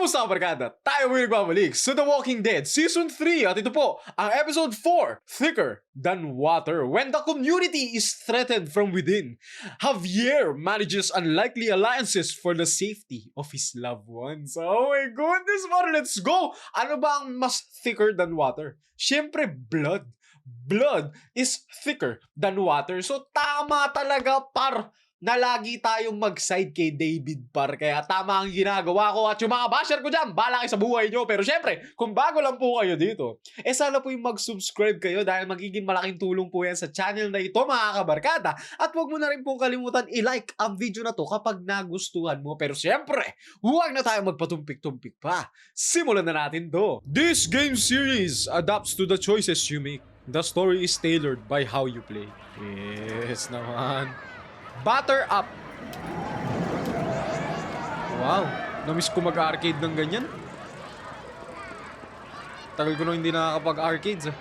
Kumusta Kabarkada? Tayo po nagbabalik sa The Walking Dead Season 3 at ito po ang Episode 4, Thicker Than Water. When the community is threatened from within, Javier manages unlikely alliances for the safety of his loved ones. Oh my goodness, man, let's go! Ano ba ang mas thicker than water? Siyempre, blood. Blood is thicker than water. So tama talaga, par, na lagi tayong mag-side kay David, par. Kaya tama ang ginagawa ko at yung mga basher ko dyan, bahala kayo sa buhay nyo. Pero syempre, kung bago lang po kayo dito, sana po yung mag-subscribe kayo dahil magiging malaking tulong po yan sa channel na ito, mga kabarkada. At huwag mo na rin pong kalimutan i-like ang video na to kapag nagustuhan mo. Pero syempre, huwag na tayo magpatumpik-tumpik pa. Simulan na natin to. This game series adapts to the choices you make. The story is tailored by how you play. Yes naman. Batter up. Wow, namiss ko mag-arcade ng ganyan. Tagal ko nung hindi nakakapag-arcades eh.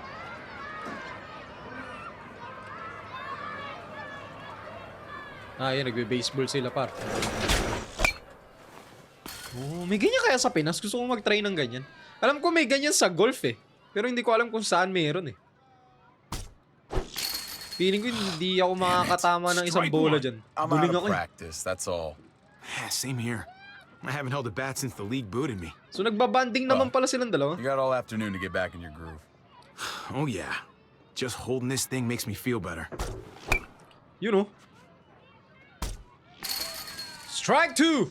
Yan, nagbe-baseball sila, par. Oh, may ganyan kaya sa Pinas? Gusto kong mag-try ng ganyan. Alam ko may ganyan sa golf eh. Pero hindi ko alam kung saan meron eh. Feeling ko hindi ako makakatama ng isang bola dyan. I'm out of practice, that's all. Same here. I haven't held a bat since the league booted me. So nagbabanding naman pala silang dalawa? You got all afternoon to get back in your groove. Oh yeah. Just holding this thing makes me feel better. You know. Strike 2!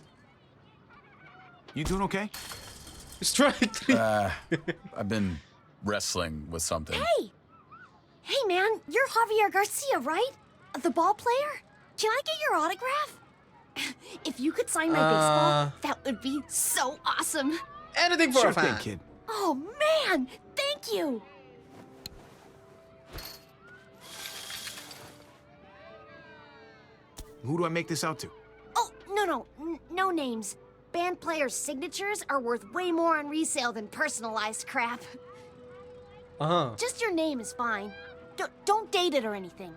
You doing okay? Strike 3! I've been wrestling with something. Hey! Hey man, you're Javier Garcia, right? The ball player? Can I get your autograph? If you could sign my baseball, that would be so awesome. Anything for a fan. Kid. Oh man, thank you. Who do I make this out to? Oh, no names. Band players' signatures are worth way more on resale than personalized crap. Just your name is fine. Don't date it or anything.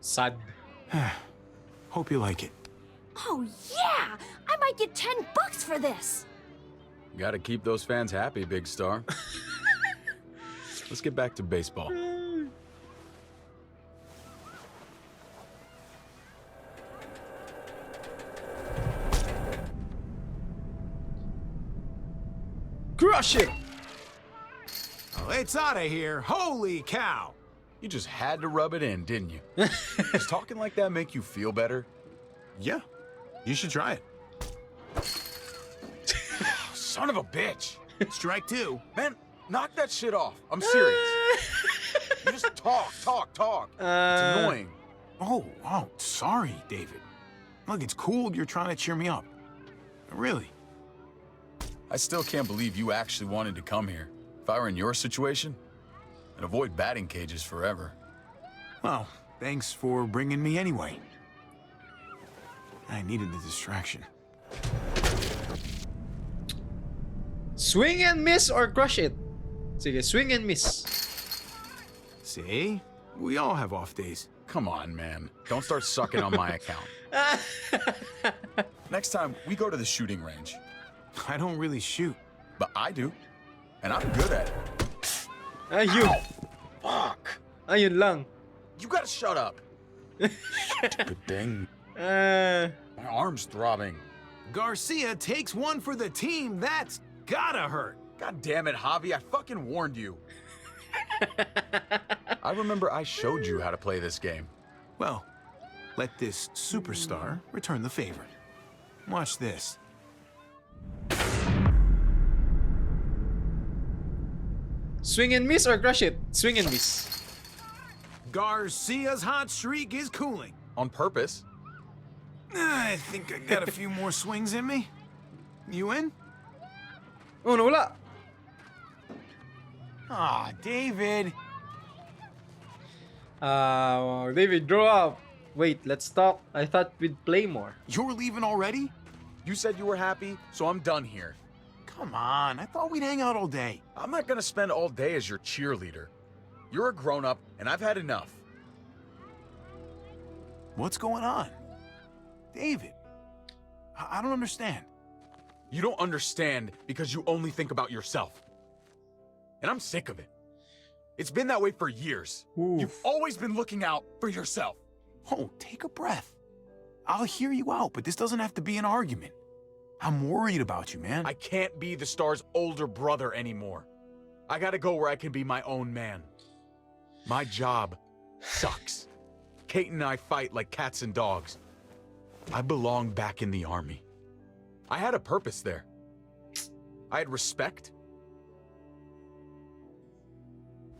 Sad. Hope you like it. Oh yeah! I might get $10 for this. Gotta keep those fans happy, big star. Let's get back to baseball. Crush it! Oh, it's out of here. Holy cow. You just had to rub it in, didn't you? Does talking like that make you feel better? Yeah, you should try it. Son of a bitch! Strike 2. Man, knock that shit off. I'm serious. You just talk. It's annoying. Oh, sorry, David. Look, it's cool you're trying to cheer me up. Really. I still can't believe you actually wanted to come here. If I were in your situation, I'd avoid batting cages forever. Well, thanks for bringing me anyway. I needed the distraction. Swing and miss or crush it? Sige, swing and miss. See? We all have off days. Come on, man. Don't start sucking on my account. Next time, we go to the shooting range. I don't really shoot. But I do. And I'm good at it. Ayun. Fuck. Ayun lang. You gotta shut up. Stupid thing. Uh, My arm's throbbing. Garcia takes one for the team. That's gotta hurt. God damn it, Javi. I fucking warned you. I remember I showed you how to play this game. Well, let this superstar return the favor. Watch this. Swing and miss or crush it? Swing and miss. Garcia's hot streak is cooling. On purpose. I think I got a few more swings in me. You in? Oh, nawala. Aw, David. David, grow up. Wait, let's talk. I thought we'd play more. You're leaving already? You said you were happy, so I'm done here. Come on, I thought we'd hang out all day. I'm not gonna spend all day as your cheerleader. You're a grown-up, and I've had enough. What's going on? David, I don't understand. You don't understand because you only think about yourself. And I'm sick of it. It's been that way for years. Oof. You've always been looking out for yourself. Oh, take a breath. I'll hear you out, but this doesn't have to be an argument. I'm worried about you, man. I can't be the star's older brother anymore. I gotta go where I can be my own man. My job sucks. Kate and I fight like cats and dogs. I belong back in the army. I had a purpose there. I had respect.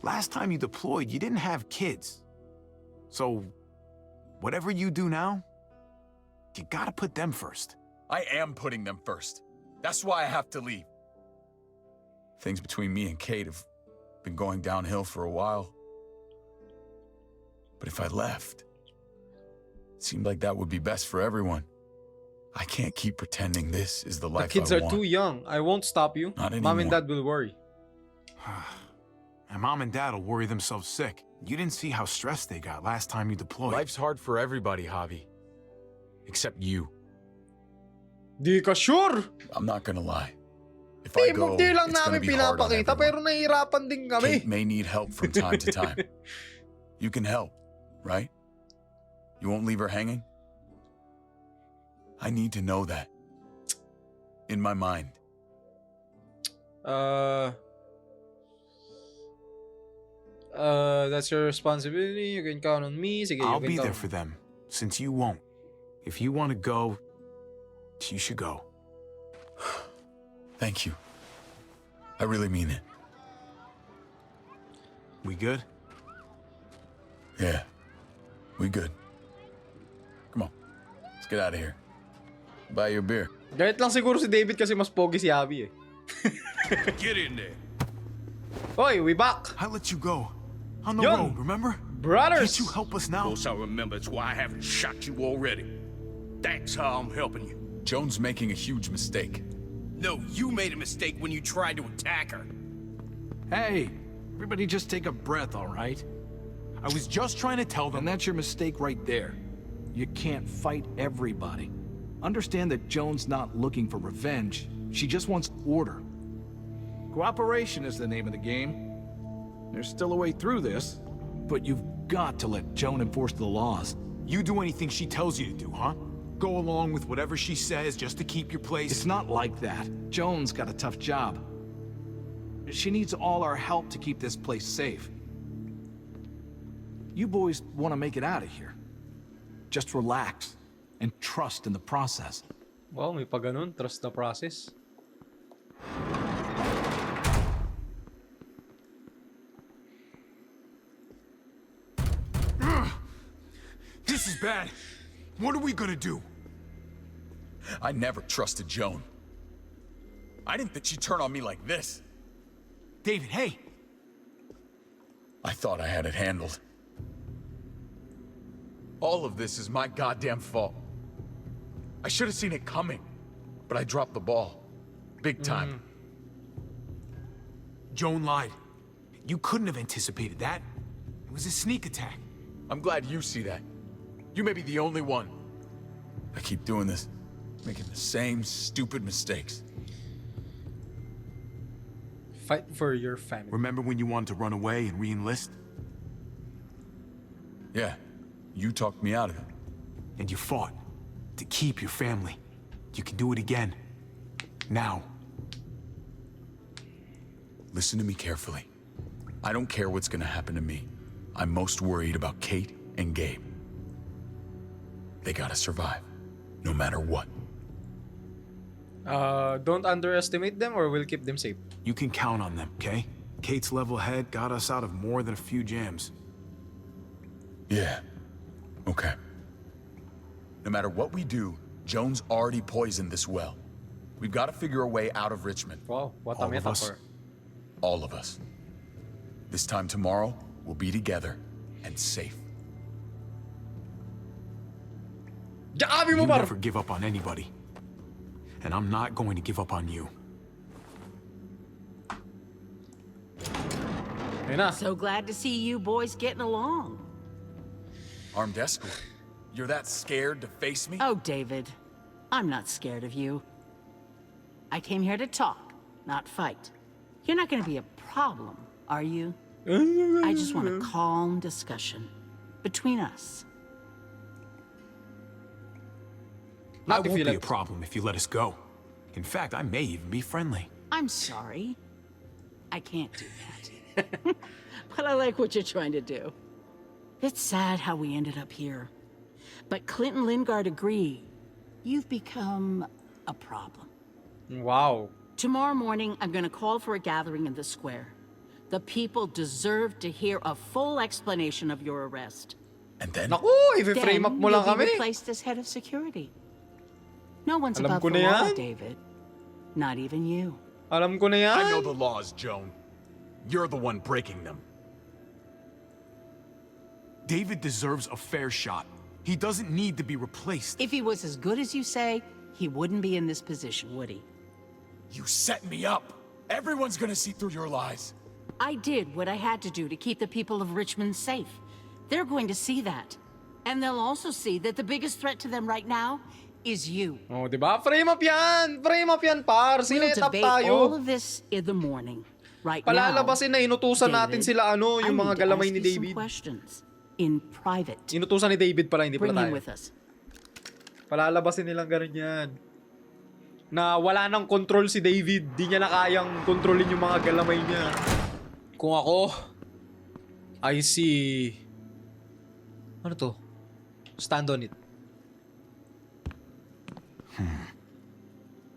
Last time you deployed, you didn't have kids. So, whatever you do now, you gotta put them first. I am putting them first. That's why I have to leave. Things between me and Kate have been going downhill for a while. But if I left, it seemed like that would be best for everyone. I can't keep pretending this is the life The kids I are want. too young. I won't stop you. Not Mom and anymore. Dad will worry. And Mom and Dad will worry themselves sick. You didn't see how stressed they got last time you deployed. Life's hard for everybody, Javi. Except you. Di ka sure? I'm not gonna lie. If I go, Di lang it's gonna namin be hard on pinapakita pero everyone. nahihirapan din kami. Kate may need help from time to time. You can help, right? You won't leave her hanging? I need to know that. In my mind. That's your responsibility. You can count on me. Sige, I'll you can be count there on for them, since you won't. If you want to go, you should go. Thank you. I really mean it. We good? Yeah. We good. Come on. Let's get out of here. Buy you a beer. Galit lang siguro si David kasi mas pogi si Javi eh. Get in there. Oi, we back! I let you go. On the Young. road, remember? Brothers! Can't you help us now? Course I remember. It's why I haven't shot you already. That's how I'm helping you. Joan's making a huge mistake. No, you made a mistake when you tried to attack her. Hey, everybody just take a breath, all right? I was just trying to tell them. And that's your mistake right there. You can't fight everybody. Understand that Joan's not looking for revenge. She just wants order. Cooperation is the name of the game. There's still a way through this, but you've got to let Joan enforce the laws. You do anything she tells you to do, huh? Go along with whatever she says just to keep your place. It's not like that. Joan's got a tough job. She needs all our help to keep this place safe. You boys want to make it out of here. Just relax and trust in the process. Wow, may pa ganun. Trust the process. This is bad. What are we gonna do? I never trusted Joan. I didn't think she'd turn on me like this. David, hey! I thought I had it handled. All of this is my goddamn fault. I should have seen it coming, but I dropped the ball. Big time. Joan lied. You couldn't have anticipated that. It was a sneak attack. I'm glad you see that. You may be the only one. I keep doing this, making the same stupid mistakes. Fight for your family. Remember when you wanted to run away and re-enlist? Yeah, you talked me out of it. And you fought to keep your family. You can do it again. Now. Listen to me carefully. I don't care what's gonna happen to me. I'm most worried about Kate and Gabe. They gotta survive, no matter what. Don't underestimate them or we'll keep them safe. You can count on them, okay? Kate's level head got us out of more than a few jams. Yeah, okay. No matter what we do, Joan's already poisoned this well. We've got to figure a way out of Richmond. Wow, what All a of us? metaphor. All of us. This time tomorrow, we'll be together and safe. Javi mo You par! never give up on anybody. And I'm not going to give up on you. Ayun na. So glad to see you boys getting along. Armed escort. You're that scared to face me? Oh, David, I'm not scared of you. I came here to talk, not fight. You're not going to be a problem, are you? I just want a calm discussion between us. I Not if won't you be let- a problem if you let us go. In fact, I may even be friendly. I'm sorry. I can't do that. But I like what you're trying to do. It's sad how we ended up here. But Clint and Lingard agree. You've become a problem. Wow. Tomorrow morning, I'm going to call for a gathering in the square. The people deserve to hear a full explanation of your arrest. And then? Naku, i-frame up mo lang you'll be kami. replaced as head of security. No one's Alam above ko the na law, yan. David. Not even you. Alam ko na yan. I know the laws, Joan. You're the one breaking them. David deserves a fair shot. He doesn't need to be replaced. If he was as good as you say, he wouldn't be in this position, would he? You set me up. Everyone's gonna see through your lies. I did what I had to do to keep the people of Richmond safe. They're going to see that. And they'll also see that the biggest threat to them right now is you. Oh, di ba? Frame up yan! Frame up yan, par! We'll Sinet up debate all tayo. of this in the morning. Right Palalabasin na inutusan now, natin David, sila yung I mga need to galamay ask ni you some David. questions in private. Inutusan ni David pala, hindi pala Bring him tayo. with us. Palalabasin nilang ganun yan. Na wala nang control si David. Di niya na kayang kontrolin yung mga galamay niya. Kung ako, I see... Ano to? Stand on it.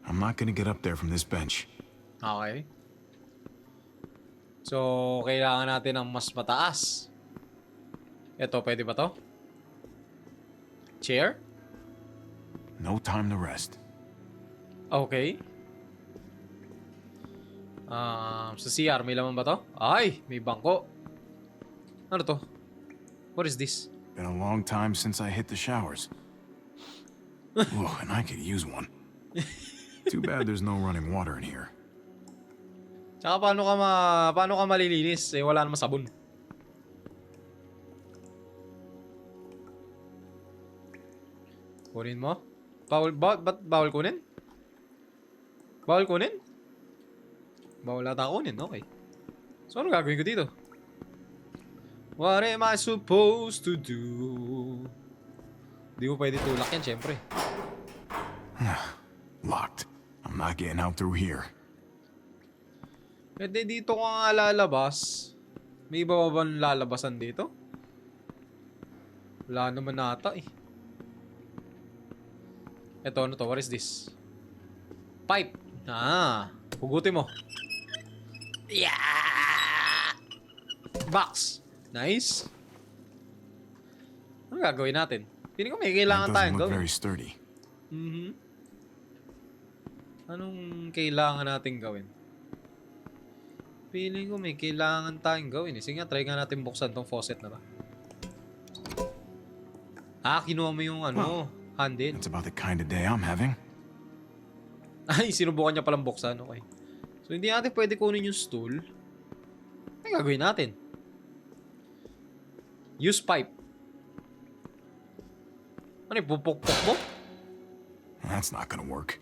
I'm not gonna get up there from this bench. Okay. So, kailangan natin ng mas mataas. Ito, pwede ba to? Chair? No time to rest. Okay. Sa CR, may laman ba to? Ay, may bangko. Ano to? What is this? Been a long time since I hit the showers. Ooh, and I could use one. Too bad there's no running water in here. Tsaka paano ka malilinis? Eh, wala namang sabon. Kunin mo? Ba't bawal kunin? Bawal kunin? Bawal ata kunin, okay. So, ano gagawin ko dito? What am I supposed to do? Di ko pwede tulak yan, syempre. Locked. I'm not getting out through here. Pwede dito ka nga lalabas. May iba ba bang lalabasan dito? Wala naman nata eh. Eto, ano to? What is this? Pipe. Hugutin mo. Yeah! Box. Nice. Ano gagawin natin? Piling ko may kailangan That tayong doesn't look gawin. very sturdy. Anong kailangan natin gawin? Piling ko may kailangan tayong gawin eh. Sige nga, try nga natin buksan tong faucet na ba? Kinuha mo yung handle. It's about the kind of day I'm having. Ay, sinubukan niya palang buksan. Okay. So, hindi natin pwede kunin yung stool. Ano gagawin natin? Use pipe. Ano yung pupukpok mo? That's not gonna work.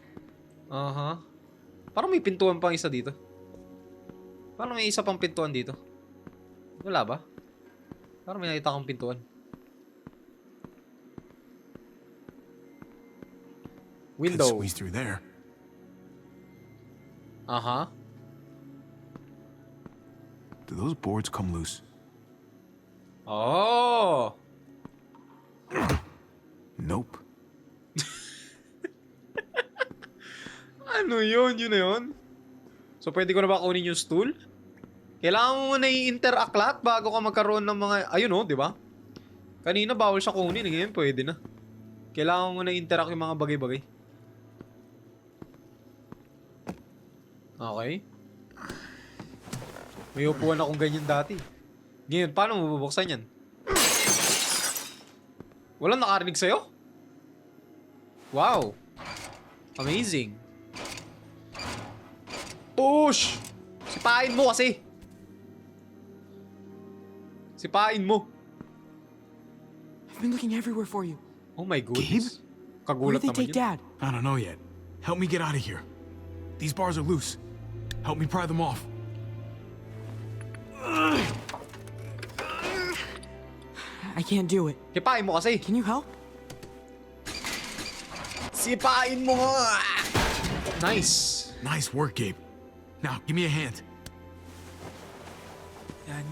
Parang may pintuan pang isa dito. Parang may isa pang pintuan dito. Wala ba? Parang may nakita kang pintuan. Could Window. squeeze through there. Do those boards come loose? Oh! Nope. Ano yun? Yun na yun? So, pwede ko na ba kunin yung stool? Kailangan mo na i-interact lahat bago ka magkaroon ng mga... Ayun di ba? Kanina bawal siya kunin. Ngayon pwede na. Kailangan mo na i-interact yung mga bagay-bagay. Okay. May upuan akong ganyan dati. Ngayon, paano mo bubuksan yan? Walang nakarinig sa'yo? Wow. Amazing. Push! Sipain mo kasi. Sipain mo. I've been looking everywhere for you. Oh my goodness. Gabe? Where Kagulat did they naman take yun. Dad? I don't know yet. Help me get out of here. These bars are loose. Help me pry them off. I can't do it. Sipain mo kasi. Can you help? Sipain mo nga! Nice. Nice work, Gabe. Now, give me a hand.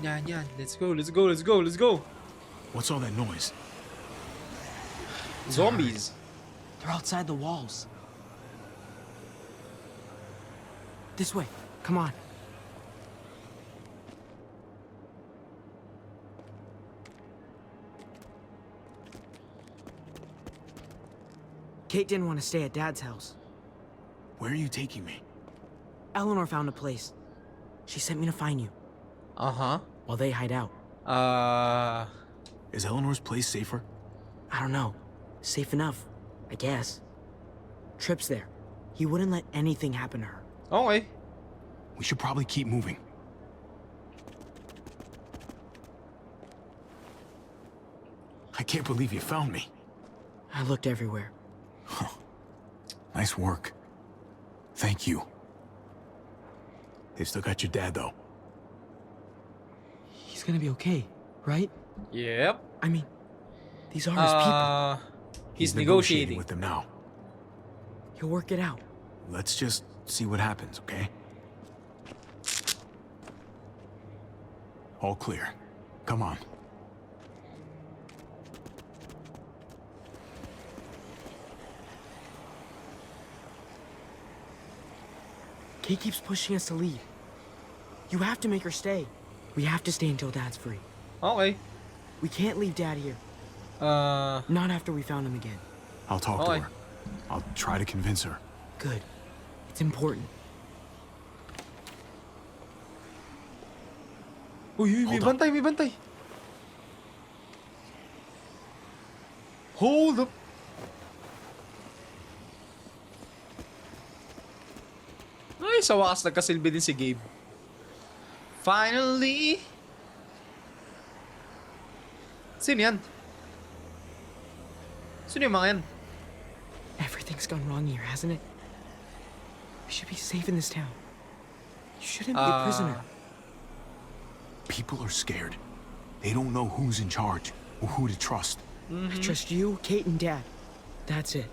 Yan. Let's go. What's all that noise? Zombies. They're outside the walls. This way. Come on. Kate didn't want to stay at Dad's house. Where are you taking me? Eleanor found a place. She sent me to find you Uh-huh. while they hide out. Is Eleanor's place safer? I don't know. Safe enough, I guess. Tripp's there. He wouldn't let anything happen to her. Okay. We should probably keep moving. I can't believe you found me. I looked everywhere. Nice work. Thank you. They've still got your dad, though. He's gonna be okay, right? Yep. I mean, these are his people. He's negotiating. with them now. He'll work it out. Let's just see what happens, okay? All clear. Come on. Kate keeps pushing us to leave. You have to make her stay. We have to stay until Dad's free. Okay. We can't leave Dad here. Not after we found him again. I'll talk Okay. to her. I'll try to convince her. Good. It's important. Uy, may Hold up. bantay. Hold up. Ay, sa wakas nagkasilbi din si Gabe. Finally! Sino yan? Sino yung mga yan? Everything's gone wrong here, hasn't it? We should be safe in this town. You shouldn't be a prisoner. People are scared. They don't know who's in charge or who to trust. I trust you, Kate, and Dad. That's it.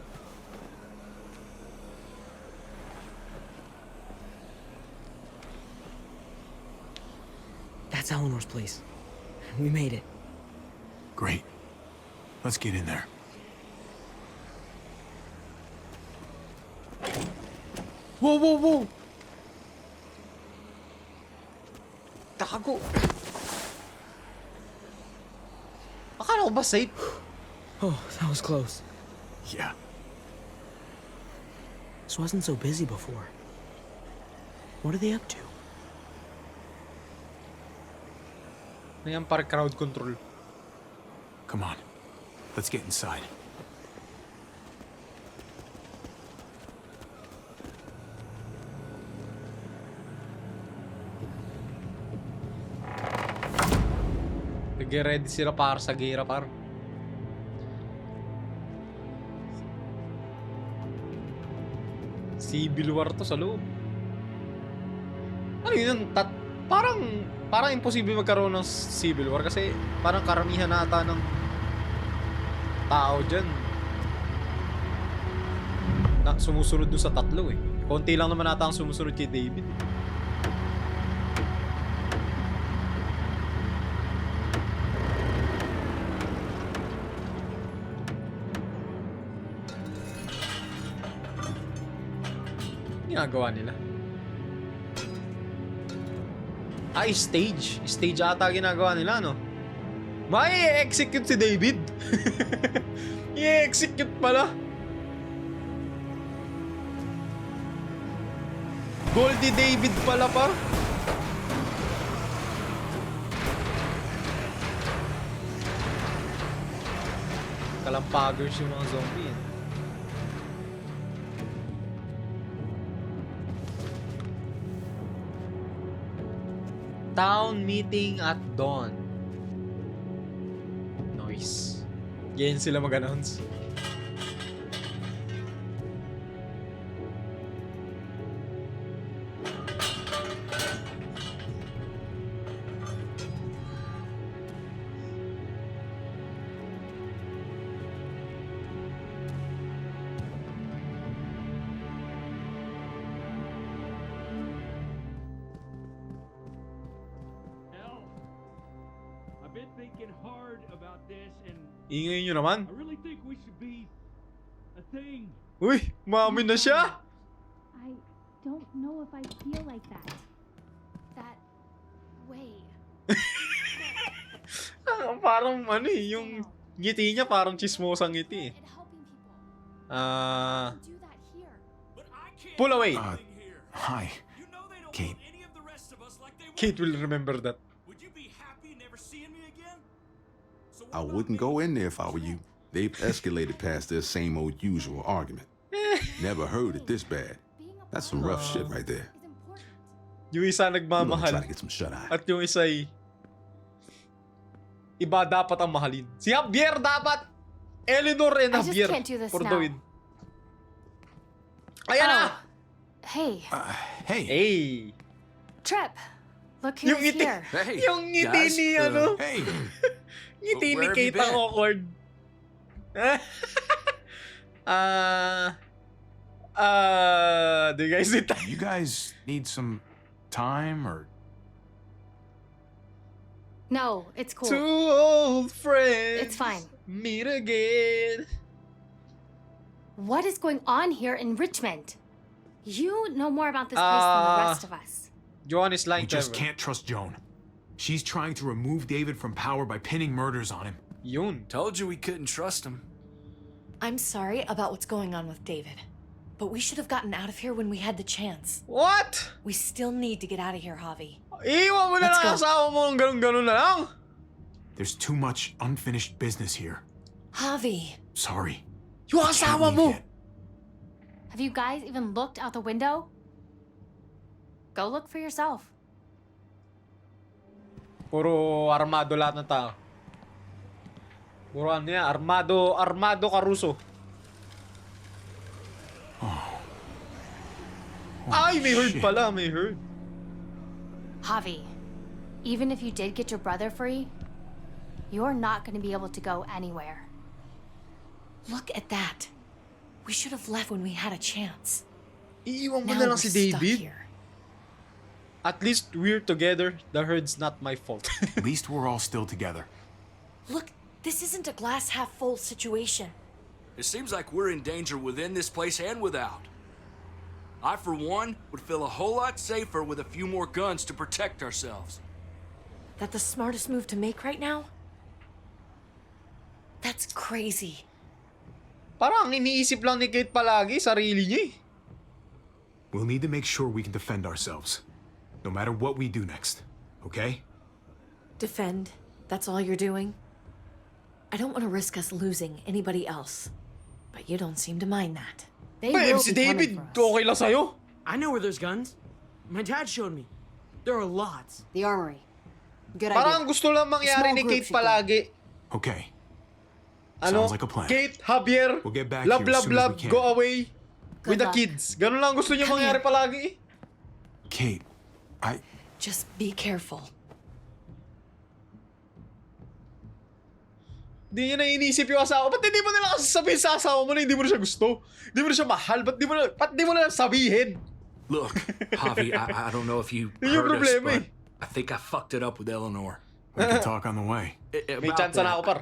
That's Eleanor's place. We made it. Great. Let's get in there. Whoa! Tago. Akala ko ba safe? Oh, that was close. Yeah. This wasn't so busy before. What are they up to? Ayan, para crowd control. Come on. Let's get inside. Nag-ready sila para sa gera, par. Civil War to sa loob. Ano yun? Parang imposible magkaroon ng Civil War kasi parang karamihan nata ng tao dyan na sumusunod dun sa tatlo eh. Konti lang naman nata ang sumusunod kay David. Ginagawa nila. Stage. Stage ata ginagawa nila, no? May execute si David. I-execute pala. Goldie David pala, par. Kalampagers yung mga zombie, eh. Town meeting at dawn. Noise. Ngayon sila mag-announce. I've been thinking hard about this, and Ingay nyo naman. I really think we should be a thing. Uy, umamin na siya. I don't know if I feel like that. That way. Parang ano eh, yung ngiti niya parang chismosang ngiti eh. And helping people. Ah, Do that here. pull away. Hi, Kate. Kate will remember that. Would you be happy never seeing me again? I wouldn't go in there if I were you. They've escalated past their same old usual argument. Never heard it this bad. That's some rough shit right there. Is important. Yung isa I'm gonna try nagmamahal to get some shut-eye. at yung isa ay iba dapat ang mahalin. Si Javier dapat. Eleanor and I just Javier can't do this for now. the win. Ayan na! Hey, Hey. Hey! Trip. Look Yung who's ngiti, here. Hey, yung ngiti guys, ni ano, Hey. ngiti ni where have you Kate ang been? awkward. Do you guys need time? You guys need some time or No, it's cool. Two old friends. It's fine. Meet again. What is going on here in Richmond? You know more about this place than the rest of us. Joan is we lying to just everyone. can't trust Joan. She's trying to remove David from power by pinning murders on him. Yun. Told you we couldn't trust him. I'm sorry about what's going on with David, but we should have gotten out of here when we had the chance. What? We still need to get out of here, Javi. Iwan mo na Let's lang go. asawa mo ng ganun-ganun na lang. There's too much unfinished business here. Javi, Sorry. Yung I can't asawa leave mo. yet. Have you guys even looked out the window? Go look for yourself. Puro armado lahat ng tao. Puro ano yan, armado Caruso. Ay, may herd shit. pala, may herd. Javi, even if you did get your brother free, you're not going to be able to go anywhere. look at that. We should have left when we had a chance. Iiwan mo Now na we're lang si stuck David. here. At least we're together. The herd's not my fault. At least we're all still together. Look, this isn't a glass half full situation. It seems like we're in danger within this place and without. I, for one, would feel a whole lot safer with a few more guns to protect ourselves. That the smartest move to make right now? That's crazy. Parang iniisip lang ni Kate palagi, sarili niya eh. We'll need to make sure we can defend ourselves, no matter what we do next, okay? Defend? That's all you're doing? I don't want to risk us losing anybody else, but you don't seem to mind that. They Babe, will si be David, coming for us. okay lang sa'yo? I know where there's guns. My dad showed me. There are lots. The armory. Good Parang idea. gusto lang mangyari Small ni group Kate should go. palagi. Okay. Ano? Sounds like a plan. Kate, Javier, We'll get back love, here as love, soon as love, we can. go away with the luck. kids. Ganun lang gusto niya Come mangyari here. palagi eh. Kate, Just be careful. Hindi niya na iniisip yung asawa. Ba't hindi mo na lang kasi sabihin sa asawa mo na hindi mo na siya gusto? Hindi mo na siya mahal? Ba't di mo na lang sabihin? Look, Javi, I don't know if you Yun yung heard us, problema but eh. I think I fucked it up with Eleanor. we can talk on the way. May About chance na that, ako par.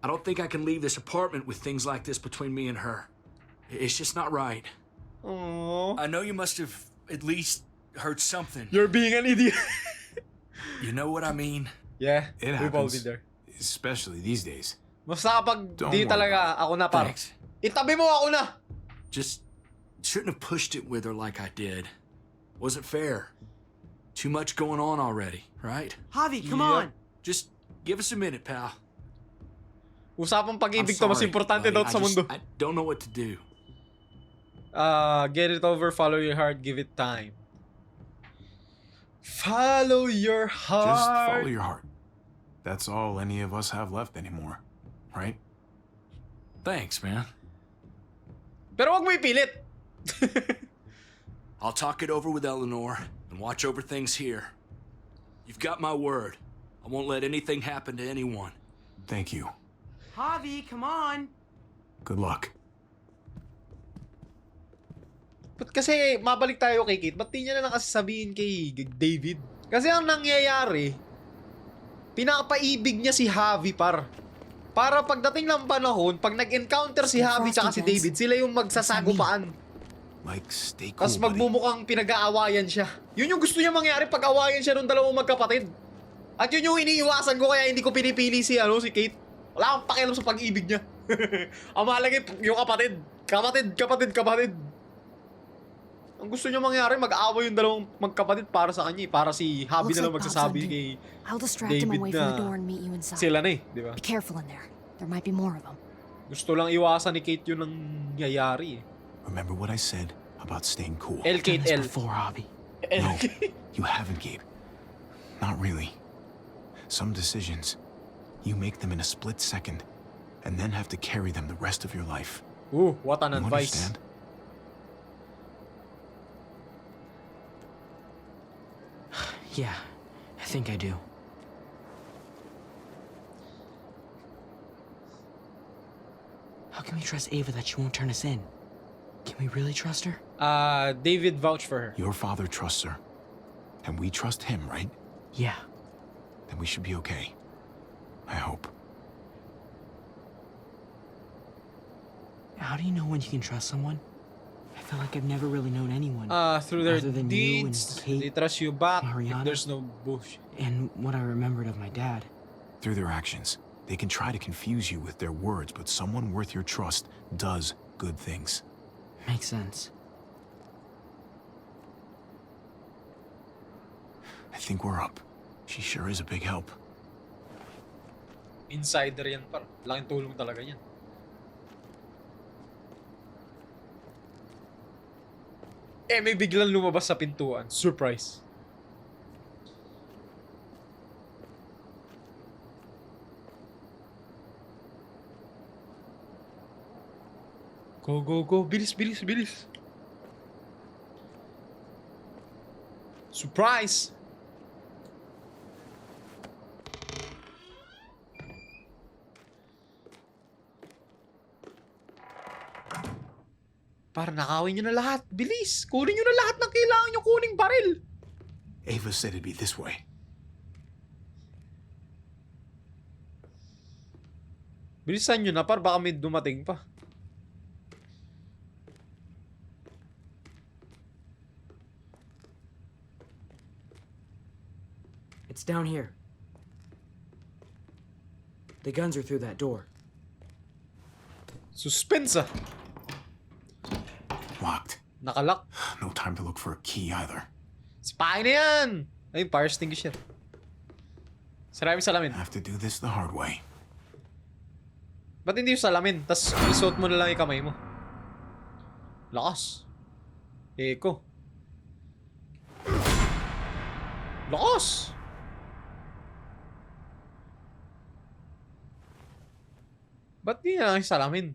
I don't think I can leave this apartment with things like this between me and her. It's just not right. Aww. I know you must have at least heard something. You're being an idiot. You know what I mean? Yeah, It we've all happens. been there. Especially these days. Basta kapag Don't di worry talaga ako na par. Thanks. Itabi mo ako na! Just shouldn't have pushed it with her like I did. Wasn't fair. Too much going on already, right? Javi, come Yeah. on. Just give us a minute, pal. Usapang I'm pag-ibig to mas sorry, importante buddy. daw sa mundo. I don't know what to do. Get it over, follow your heart, give it time. Follow your heart. Just follow your heart. That's all any of us have left anymore, right? Thanks, man. Pero wag mo ipilit. I'll talk it over with Eleanor and watch over things here. You've got my word. I won't let anything happen to anyone. Thank you. Javi, come on. Good luck. Ba't kasi mabalik tayo kay Kate? Ba't di niya na lang kasi sabihin kay David? Kasi ang nangyayari, pinapaibig niya si Javi para pagdating ng panahon, pag nag-encounter si Javi tsaka si David, sila yung magsasagupaan. Like, stay cool, Tapos buddy. magmumukhang pinag-aawayan siya. Yun yung gusto niya mangyari pag awayan siya ng dalawang magkapatid. At yun yung iniiwasan ko kaya hindi ko pinipili si Kate. Wala akong pakialam sa pag-ibig niya. Ang mahalaga yung kapatid. Kapatid. Ang gusto niya mangyari, mag-aaway yung dalawang magkapatid para sa kanya. Para si Javi na lang magsasabi kay I'll distract him David away from the na door and meet you inside. sila na di ba? Be careful in there. There might be more of them. Gusto lang iwasan ni Kate yun ang nangyayari. Remember what I said about staying cool. Kate, L. Before, Javi. No, you haven't, Gabe. Not really. Some decisions, you make them in a split second, and then have to carry them the rest of your life. Ooh, what an You advice. understand? Yeah, I think I do. How can we trust Ava that she won't turn us in? Can we really trust her? David vouched for her. Your father trusts her, and we trust him, right? Yeah. Then we should be okay. I hope. How do you know when you can trust someone? I feel like I've never really known anyone. Through their Other than you and deeds, Kate, they trust you back if Mariana. there's no bullshit. And what I remembered of my dad. Through their actions, they can try to confuse you with their words, but someone worth your trust does good things. Makes sense. I think we're up. She sure is a big help. Insider yan par. Laking tulong talaga yan. May biglang lumabas sa pintuan. Surprise. Go. Bilis. Surprise! Para nakawin nyo na lahat. Bilis! Kunin nyo na lahat ng kailangan nyo kuning baril. Ava said it'd be this way. Bilisan nyo na par, baka may dumating pa. It's down here. The guns are through that door. Suspense ah. Locked. Nakalock. No time to look for a key either. Spy na yan! Ayun, fire extinguisher. Sarami salamin. Have to do this the hard way. Ba't hindi yung salamin? Tapos isuot mo na lang yung kamay mo. Lakas. Eko. Lakas! Ba't di na lang yung salamin?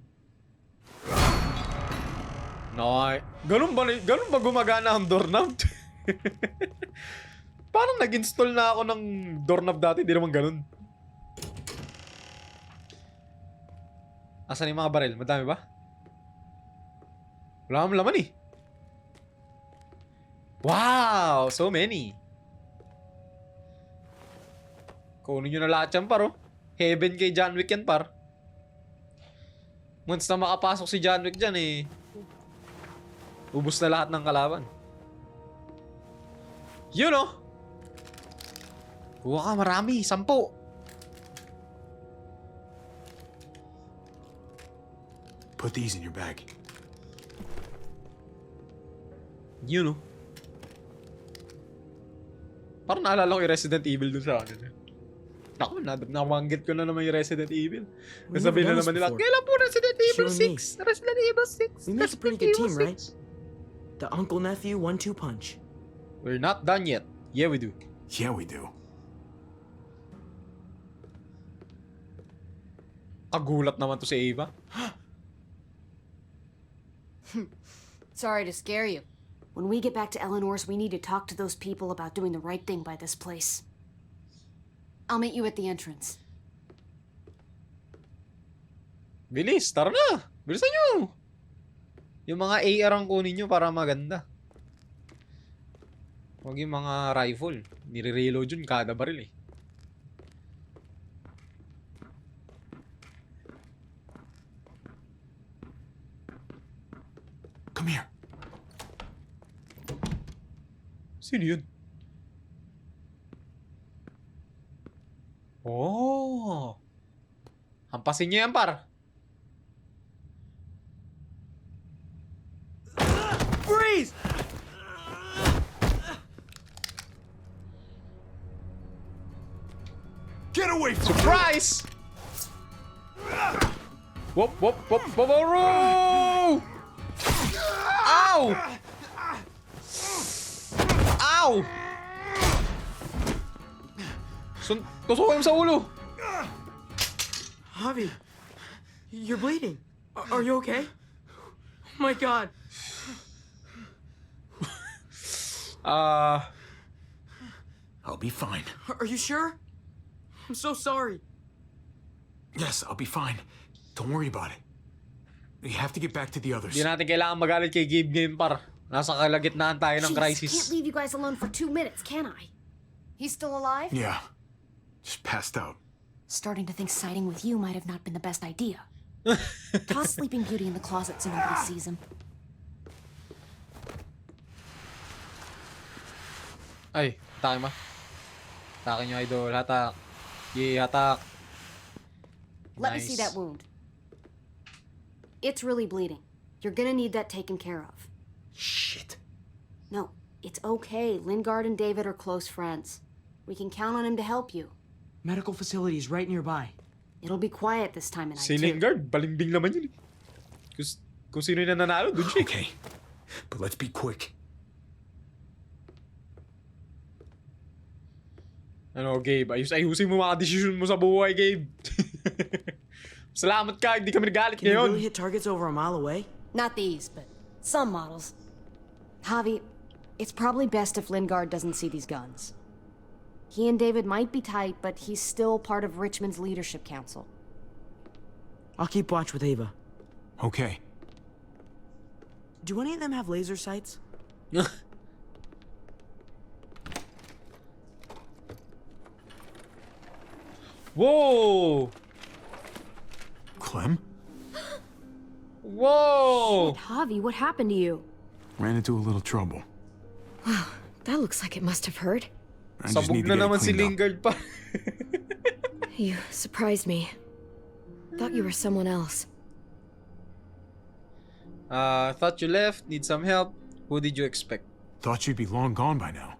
Noy. Ganun ba gumagana ang doorknob? Parang nag-install na ako ng doorknob dati, di naman ganun. Asan yung mga baril? Madami ba? Wala akong laman eh. Wow! So many. Kunin nyo na lahat yan par oh. Heaven kay John Wick yan par. Once na makapasok si John Wick dyan eh, ubus na lahat ng kalaban. Yun oh. Kuha ka marami. 10. Put these in your bag. Yun oh. Parang naalala ko yung Resident Evil dun sa akin. Naku, namanggit ko na naman yung Resident Evil. Nasabi na naman nila, kailan po Resident Evil 6? Resident Evil 6? We made a pretty good team, right? The uncle-nephew 1-2 punch. We're not done yet. Yeah, we do. Yeah, we do. Kagulat naman to si Ava. Sorry to scare you. When we get back to Eleanor's, we need to talk to those people about doing the right thing by this place. I'll meet you at the entrance. Bilis, tara na! Bilisan nyo! Yung mga AR ang kunin nyo para maganda. Huwag yung mga rifle. Nire-reload yun kada baril eh. Come here. Sino yun? Oh! Hampasin niyo yan, par. Freeze! Get away from Surprise! Whoop, whoop, whoop, whoop, whoop! Ow! Ow! Tusukin mo sa ulo! Javi, you're bleeding. Are you okay? Oh my god. I'll be fine. Are you sure? I'm so sorry. Yes, I'll be fine. Don't worry about it. We have to get back to the others. Di natin kailangan magalit kay Gabe ngayon, par. Nasa kalagitnaan tayo ng Jeez, crisis. can't leave you guys alone for 2 minutes, can I? He's still alive? Yeah. Just passed out. Starting to think siding with you might have not been the best idea. Toss Sleeping Beauty in the closet so nobody sees him. Ay, hatake ma. Hatake nyo, idol. Hatak. Yee, hatak. Let me see that wound. It's really bleeding. You're gonna need that taken care of. Shit. No, it's okay. Lingard and David are close friends. We can count on him to help you. Medical facility is right nearby. It'll be quiet this time of night, Si too. Lingard, balimbing naman yun. Kung sino yung nananalo, dun siya. Okay, but let's be quick. Ano, Gabe? Ayusin mo mga decision mo sa buhay, Gabe. Salamat ka, hindi kami nagalit Can you ngayon. really hit targets over a mile away? Not these, but some models. Javi, it's probably best if Lingard doesn't see these guns. He and David might be tight, but he's still part of Richmond's leadership council. I'll keep watch with Ava. Okay. Do any of them have laser sights? Whoa! Clem? Whoa! Shit, Javi, what happened to you? Ran into a little trouble. That looks like it must have hurt. I just Sabog need to na get it naman si cleaned up. Lingard pa. You surprised me. Thought you were someone else. Thought you left, need some help. Who did you expect? Thought you'd be long gone by now.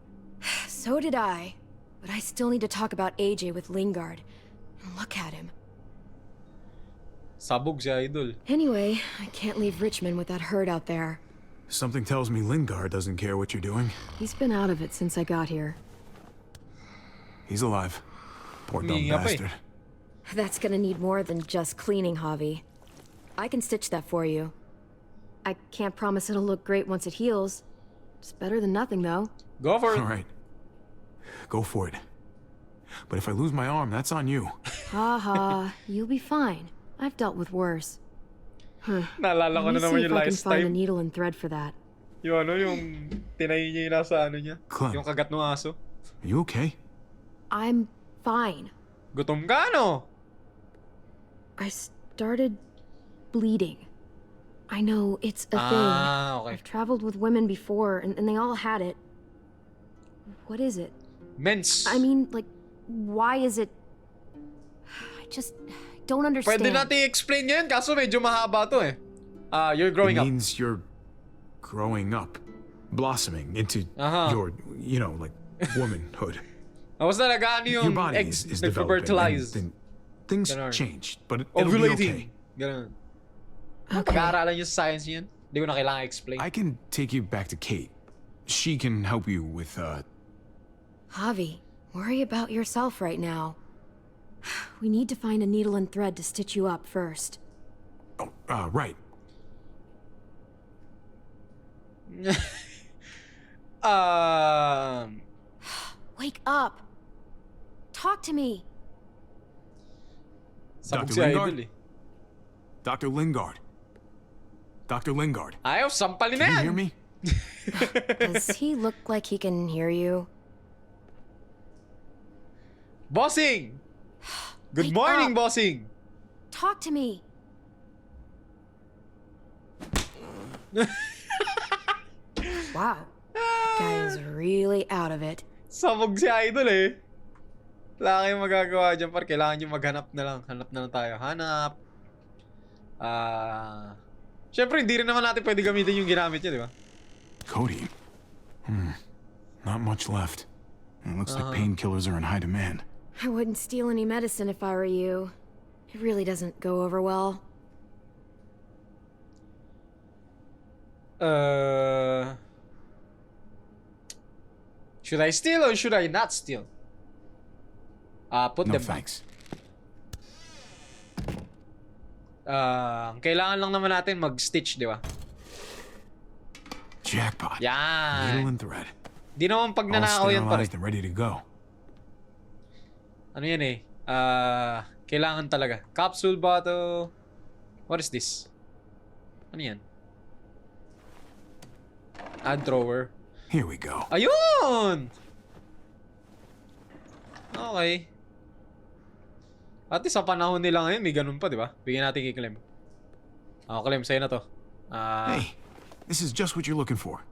So did I. But I still need to talk about AJ with Lingard. Look at him. Sabog si idol. Anyway, I can't leave Richmond with that herd out there. Something tells me Lingard doesn't care what you're doing. He's been out of it since I got here. He's alive. Poor dumb Humingi ka pa eh. bastard. That's gonna need more than just cleaning, Javi. I can stitch that for you. I can't promise it'll look great once it heals. It's better than nothing, though. Go for it. All right. Go for it. But if I lose my arm, that's on you. Ha ha, you'll be fine. I've dealt with worse. Naalala ko Let na me naman see yung if I can last find a time. needle and thread for that. Yung ano, yung tinayin niya yung nasa ano niya. Clem. Yung kagat ng aso. Are you okay? I'm fine. Gutom ka, no? I started bleeding. I know, it's a thing. Okay. I've traveled with women before, and they all had it. What is it? Mens. I mean, like, why is it... I just don't understand. Pwede natin i-explain ngayon, kaso medyo mahaba to eh. You're growing it up. means you're growing up. Blossoming into your, you know, like, womanhood. Tapos na nag-ano Your yung body eggs is developing. nag-fertilize. And then things Ganon. change, but it'll be okay. Ganun. Okay. Pag-aaralan yung science niyan. Hindi ko na kailangan explain. I can take you back to Kate. She can help you with, Javi, worry about yourself right now. We need to find a needle and thread to stitch you up first. right. Wake up. Talk to me. Sabog Dr. si Idol Lingard? eh. Dr. Lingard. Dr. Lingard. Ayaw, sampalin na Can you yan. hear me? Does he look like he can hear you? Bossing! Good Wake morning, up. bossing! Talk to me. Wow. That guy is really out of it. Sabog si Idol eh. Wala kayong magagawa dyan, par. Kailangan nyo maghanap na lang. Hanap na lang tayo. Hanap. Siyempre, hindi rin naman natin pwede gamitin yung ginamit niya, di ba? Cody. Not much left. It looks like painkillers are in high demand. I wouldn't steal any medicine if I were you. It really doesn't go over well. Should I steal or should I not steal? Put No them back. thanks. Kailangan lang naman natin mag-stitch, di ba? Jackpot. Yan. Needle and thread. Di naman pag All nanakaw yan, pare. sterilized and ready to go. Ano yan eh? Kailangan talaga. Capsule bottle. What is this? Ano yan? Add drawer. Here we go. Ayun! Okay. At least sa panahon nila ngayon, may ganun pa, di ba? Bigyan natin kay Clem. Clem, sa'yo na to. Hey, this is just what you're looking for.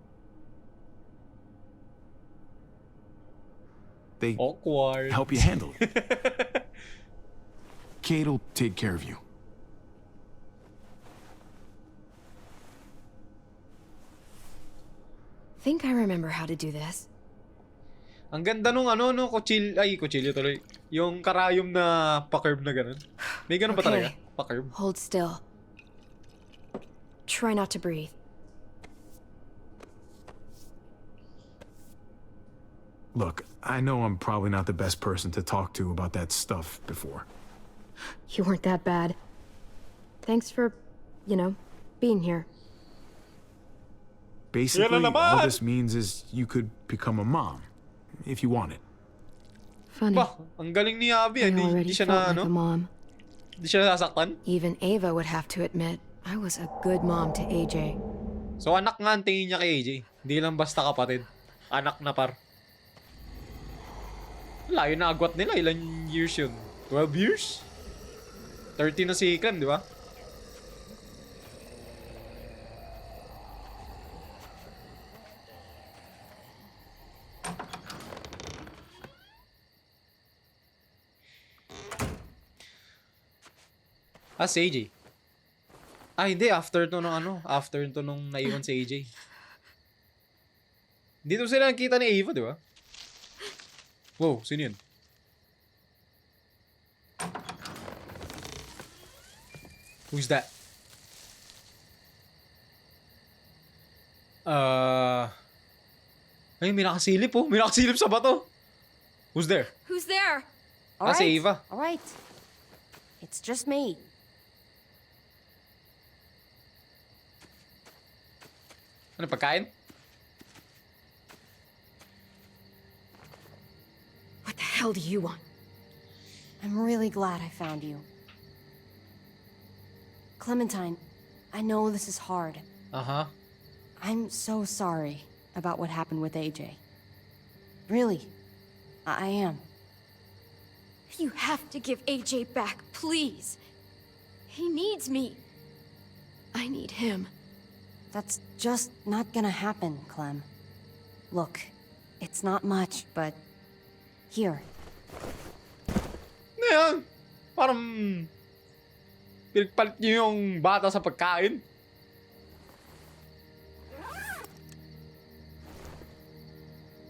They Awkward. help you handle it. Kate'll take care of you. Think I remember how to do this. Ang ganda nung kutsilyo tuloy. Yung karayom na pa-curve na ganun. May ganun ba talaga? Pa-curve? Hold still. Try not to breathe. Look, I know I'm probably not the best person to talk to about that stuff before. You weren't that bad. Thanks for, being here. Basically, Yan na all naman! this means is you could become a mom, if you wanted. Funny. Bah, ang galing ni Abby. I Hindi already siya felt na, like a mom. Hindi siya nasasaktan. Even Ava would have to admit I was a good mom to AJ. So, anak nga ang tingin niya kay AJ. Hindi lang basta kapatid. Anak na par. Layo na agwat nila. Ilan years yun? 12 years? 13 na si Clem, di ba? Si AJ. Hindi. After to nung naiwan si AJ. Dito sila nakita ni Ava, di ba? Wow, sino yun? Who's that? Ay, may nakasilip oh. May nakasilip sa bato. Who's there? Who's there? Si Ava. All right. It's just me. Ano, pagkain? What the hell do you want? I'm really glad I found you. Clementine, I know this is hard. I'm so sorry about what happened with AJ. Really, I am. You have to give AJ back, please. He needs me. I need him. That's just not gonna happen, Clem. Look, it's not much, but... Here. Ano yan? Parang... pinagpalit niyo yung bata sa pagkain.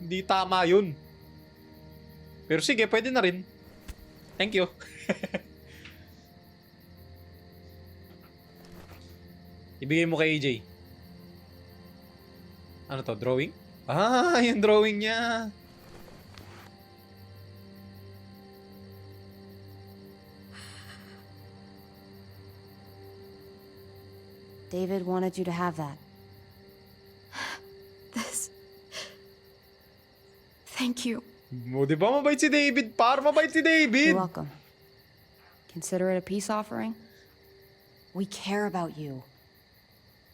Hindi tama yun. Pero sige, pwede na rin. Thank you. Ibigay mo kay AJ. Ano to? Drawing? Yung drawing niya. David wanted you to have that. Thank you. O, di ba mabait si David? Para mabait si David. You're welcome. Consider it a peace offering? We care about you.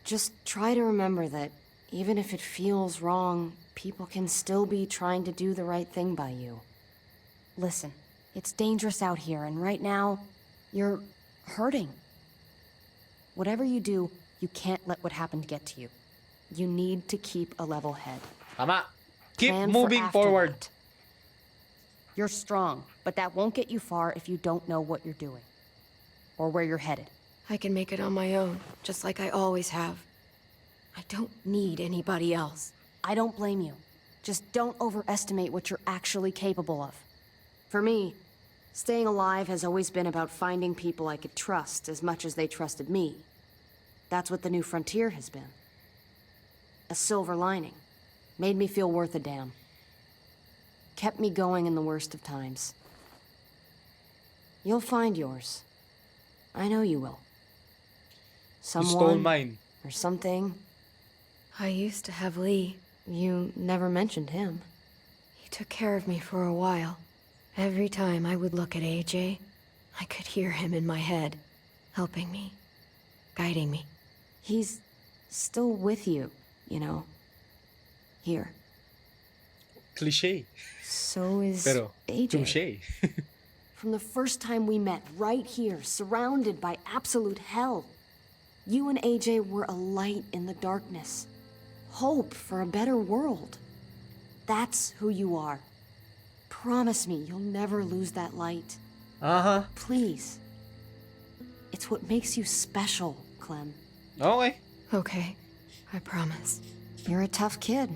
Just try to remember that even if it feels wrong, people can still be trying to do the right thing by you. Listen, it's dangerous out here, and right now, you're hurting. Whatever you do, you can't let what happened get to you. You need to keep a level head. Tama. Keep Plan for moving after forward. that. You're strong, but that won't get you far if you don't know what you're doing. Or where you're headed. I can make it on my own, just like I always have. I don't need anybody else. I don't blame you. Just don't overestimate what you're actually capable of. For me, staying alive has always been about finding people I could trust as much as they trusted me. That's what the new frontier has been. A silver lining. Made me feel worth a damn. Kept me going in the worst of times. You'll find yours. I know you will. You stole Someone mine. or something. I used to have Lee. You never mentioned him. He took care of me for a while. Every time I would look at AJ, I could hear him in my head, helping me, guiding me. He's still with you, you know. Here. Cliché. So is Pero, AJ. touché. From the first time we met, right here, surrounded by absolute hell, you and AJ were a light in the darkness. Hope for a better world. That's who you are. Promise me you'll never lose that light. Uh-huh. Please. It's what makes you special, Clem. Okay. Okay, I promise. You're a tough kid.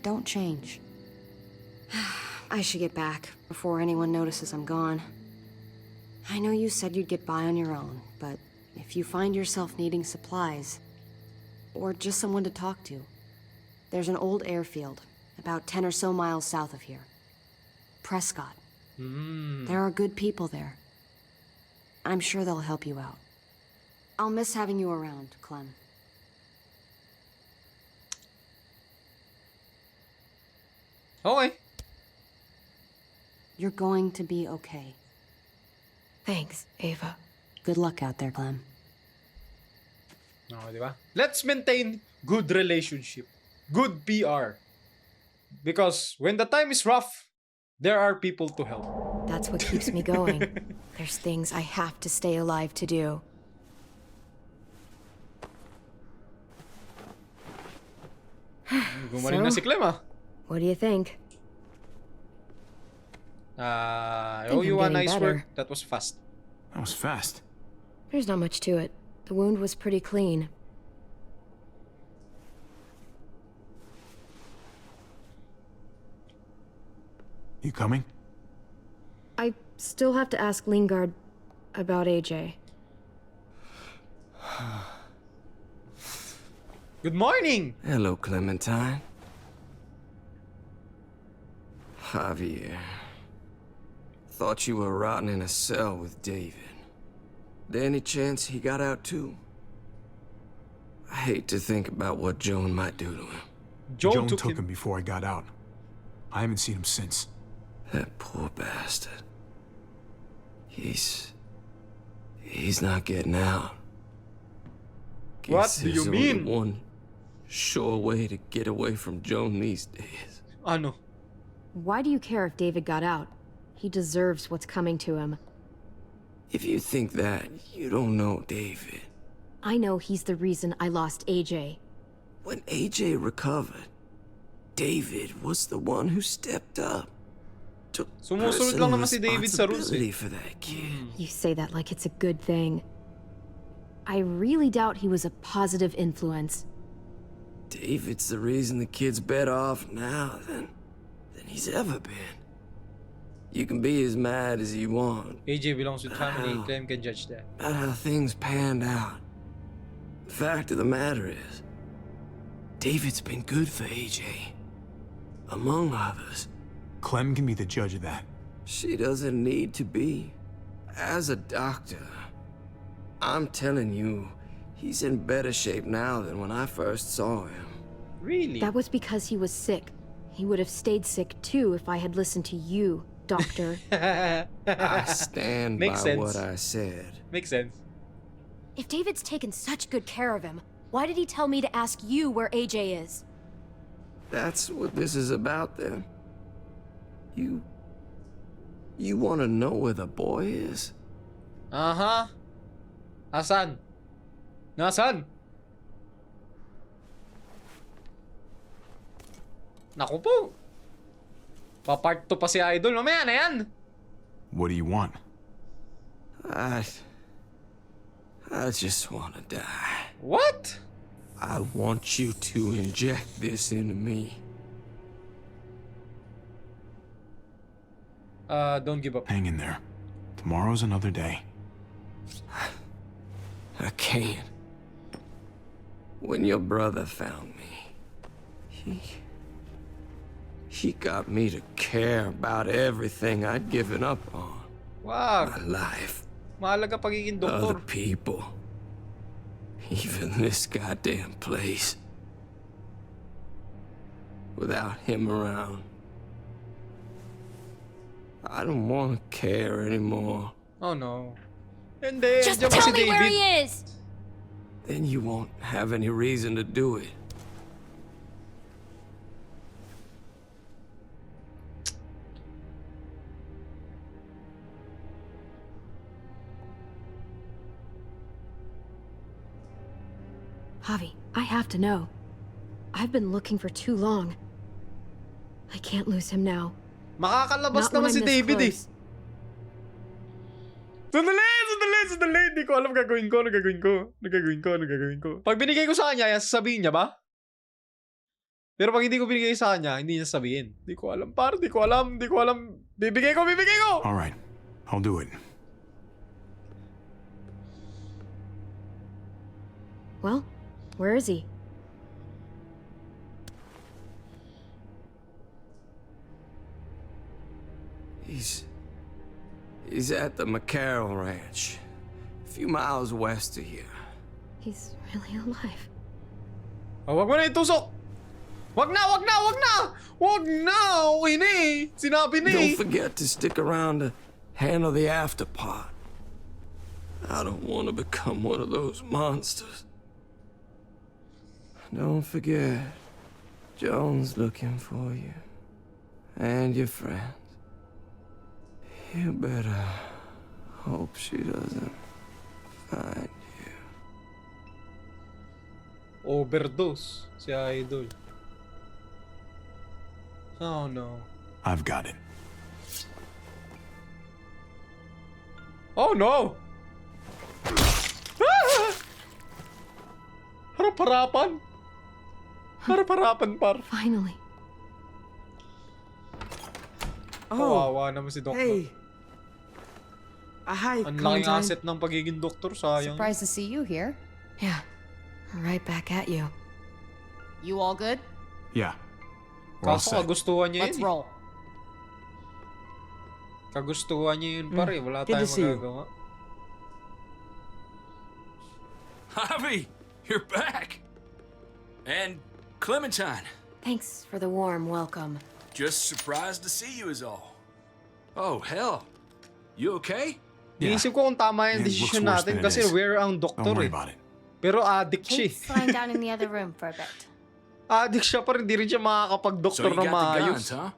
Don't change. I should get back before anyone notices I'm gone. I know you said you'd get by on your own, but if you find yourself needing supplies, or just someone to talk to, there's an old airfield about 10 or so miles south of here. Prescott. There are good people there. I'm sure they'll help you out. I'll miss having you around, Clem. Okay. You're going to be okay. Thanks, Ava. Good luck out there, Clem. Oh, di ba? Let's maintain good relationship. Good PR. Because when the time is rough, there are people to help. That's what keeps me going. There's things I have to stay alive to do. Gumaling na si Clem, ah. What do you think? I Think owe you I'm a getting nice better. work. That was fast. That was fast. There's not much to it. The wound was pretty clean. You coming? I still have to ask Lingard about AJ. Good morning! Hello, Clementine. Javier. Thought you were rotting in a cell with David. There any chance he got out too? I hate to think about what Joan might do to him. Joan took him before I got out. I haven't seen him since. That poor bastard. He's not getting out. What Guess do you there's only mean? one sure way to get away from Joan these days. Ano? Why do you care if David got out? He deserves what's coming to him. If you think that, you don't know David. I know he's the reason I lost AJ. When AJ recovered, David was the one who stepped up. Took Sumusunod lang naman si David sa rules, responsibility eh. for that kid. You say that like it's a good thing. I really doubt he was a positive influence. David's the reason the kid's better off now than he's ever been. You can be as mad as you want AJ belongs with family. Clem can judge that. about how things panned out. The fact of the matter is, David's been good for AJ. Among others. Clem can be the judge of that. She doesn't need to be. As a doctor, I'm telling you, he's in better shape now than when I first saw him. Really? That was because he was sick. He would have stayed sick too if I had listened to you, Doctor. I stand by Makes sense. what I said. Makes sense. If David's taken such good care of him, why did he tell me to ask you where AJ is? That's what this is about, then. You want to know where the boy is? Aha. Asan? Nasaan? Naku po. Pa-part 2 pa si Idol. Mamaya na yan. What do you want? I just want to die. What? I want you to inject this into me. Don't give up. Hang in there. Tomorrow's another day. I can't. When your brother found me, he got me to care about everything I'd given up on. Wag. My life. Mahalaga pagiging doktor. Other people. Even this goddamn place. Without him around, I don't want to care anymore. Oh no. Hindi. Just Diyan pa tell si me where David. he is! Then you won't have any reason to do it. Javi, I have to know. I've been looking for too long. I can't lose him now. Makakalabas Not when naman si I'm this David eh. close. Sandali. Hindi ko alam gagawin ko. Ano ko. Pag binigay ko sa kanya, yan, sasabihin niya ba? Pero pag hindi ko binigay sa kanya, hindi niya sabihin. Hindi ko alam, par. Hindi ko alam. Bibigay ko! Alright, I'll do it. Well, where is he? He's at the McCarroll Ranch, a few miles west of here. He's really alive. Oh, wag mo na itusok! Wag na! Okay na eh! Sinabi na eh! Don't forget to stick around to handle the after part. I don't want to become one of those monsters. Don't forget, Joan's looking for you. And your friends. You better hope she doesn't find you. Overdose. Si Idol. Oh no. I've got it. Oh no! Ah! Harap-harapan. Harap-harapan, par. Finally. Kawawa naman si Doktor. Hey. Hi, Ang laking Clementine. asset ng pagiging doktor, sayang. Surprised to see you here. Yeah, right back at you. You all good? Yeah. We're all Kaso set. kagustuhan niya Let's yun. roll. Kagustuhan niya yun, pare. Wala Good to tayong see you. magagawa. Javi, you're back. And Clementine. Thanks for the warm welcome. Just surprised to see you is all. Oh, hell. You okay? Yeah. Iniisip ko kung tama yung It desisyon looks worse natin than it kasi is. we're ang Don't doktor worry eh. about it. Pero addict siya Kate's lying down in the other room for a bit. Addict siya pa rin. Di rin siya So makakapag-doktor you na got the maayos. guns, huh?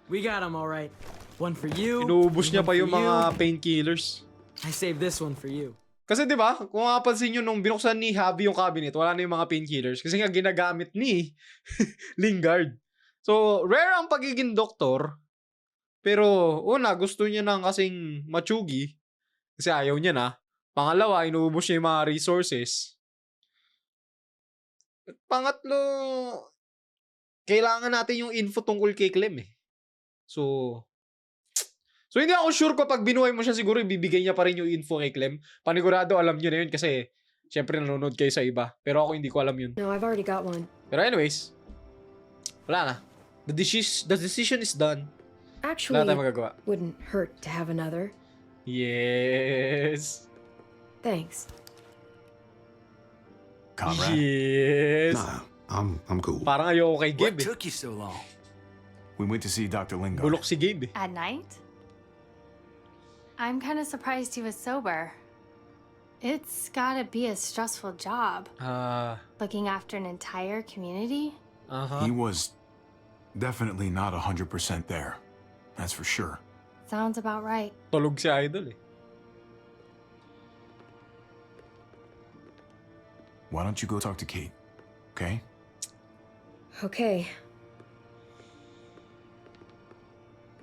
We got him all right. One for you. Inuubos niya one pa for yung you. mga painkillers. I saved this one for you. Kasi di ba kung mapapansin nyo nung binuksan ni Javi yung cabinet, wala na yung mga painkillers. Kasi nga ginagamit ni Lingard. So, rare ang pagiging doktor. Pero, una, gusto niya nang kasing matsugi. Kasi ayaw niya na. Pangalawa, inuubos niya yung mga resources. At pangatlo, kailangan natin yung info tungkol kay Clem eh. So hindi ako sure ko pag binuhay mo siya siguro ibibigay niya pa rin yung info kay Clem. Panigurado alam niyo na yun kasi syempre nanonood kayo sa iba. Pero ako hindi ko alam yun. No, I've already got one. Pero anyways, wala na. The decision is done. Actually, Wala tayong magagawa. wouldn't hurt to have another. Yes. Thanks. Conrad? Yes. Nah, I'm cool. Parang ayoko kay What Gib eh. took you so long? We went to see Dr. Lingard. Bulok si Gabe. At night? I'm kind of surprised he was sober. It's gotta be a stressful job. Looking after an entire community? He was definitely not 100% there. That's for sure. Sounds about right. Tulog si Idol eh. Why don't you go talk to Kate, okay? Okay.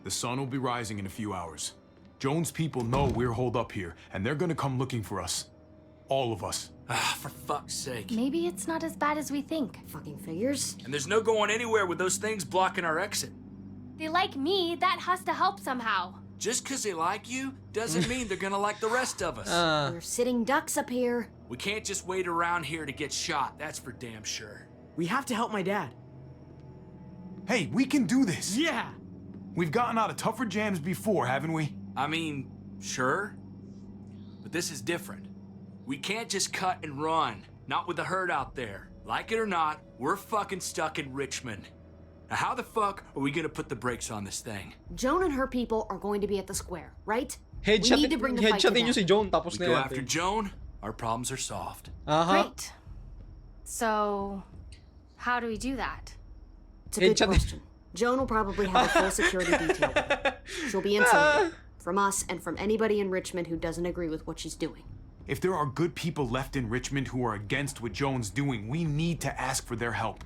The sun will be rising in a few hours. Joan's people know we're holed up here, and they're gonna come looking for us. All of us. Ah, for fuck's sake. Maybe it's not as bad as we think. Fucking figures. And there's no going anywhere with those things blocking our exit. They like me, that has to help somehow. Just because they like you doesn't mean they're gonna like the rest of us. We're sitting ducks up here. We can't just wait around here to get shot, that's for damn sure. We have to help my dad. Hey, we can do this. Yeah! We've gotten out of tougher jams before, haven't we? I mean, sure. But this is different. We can't just cut and run. Not with the herd out there. Like it or not, we're fucking stuck in Richmond. Now how the fuck are we gonna put the brakes on this thing? Joan and her people are going to be at the square, right? Headshot, we need to bring the fight to headshotin nyo si them. Joan tapos We na go yan. after Joan, our problems are solved. Great. So, how do we do that? It's a good question. Joan will probably have a full security detail. She'll be insulated. From us and from anybody in Richmond who doesn't agree with what she's doing. If there are good people left in Richmond who are against what Joan's doing, we need to ask for their help.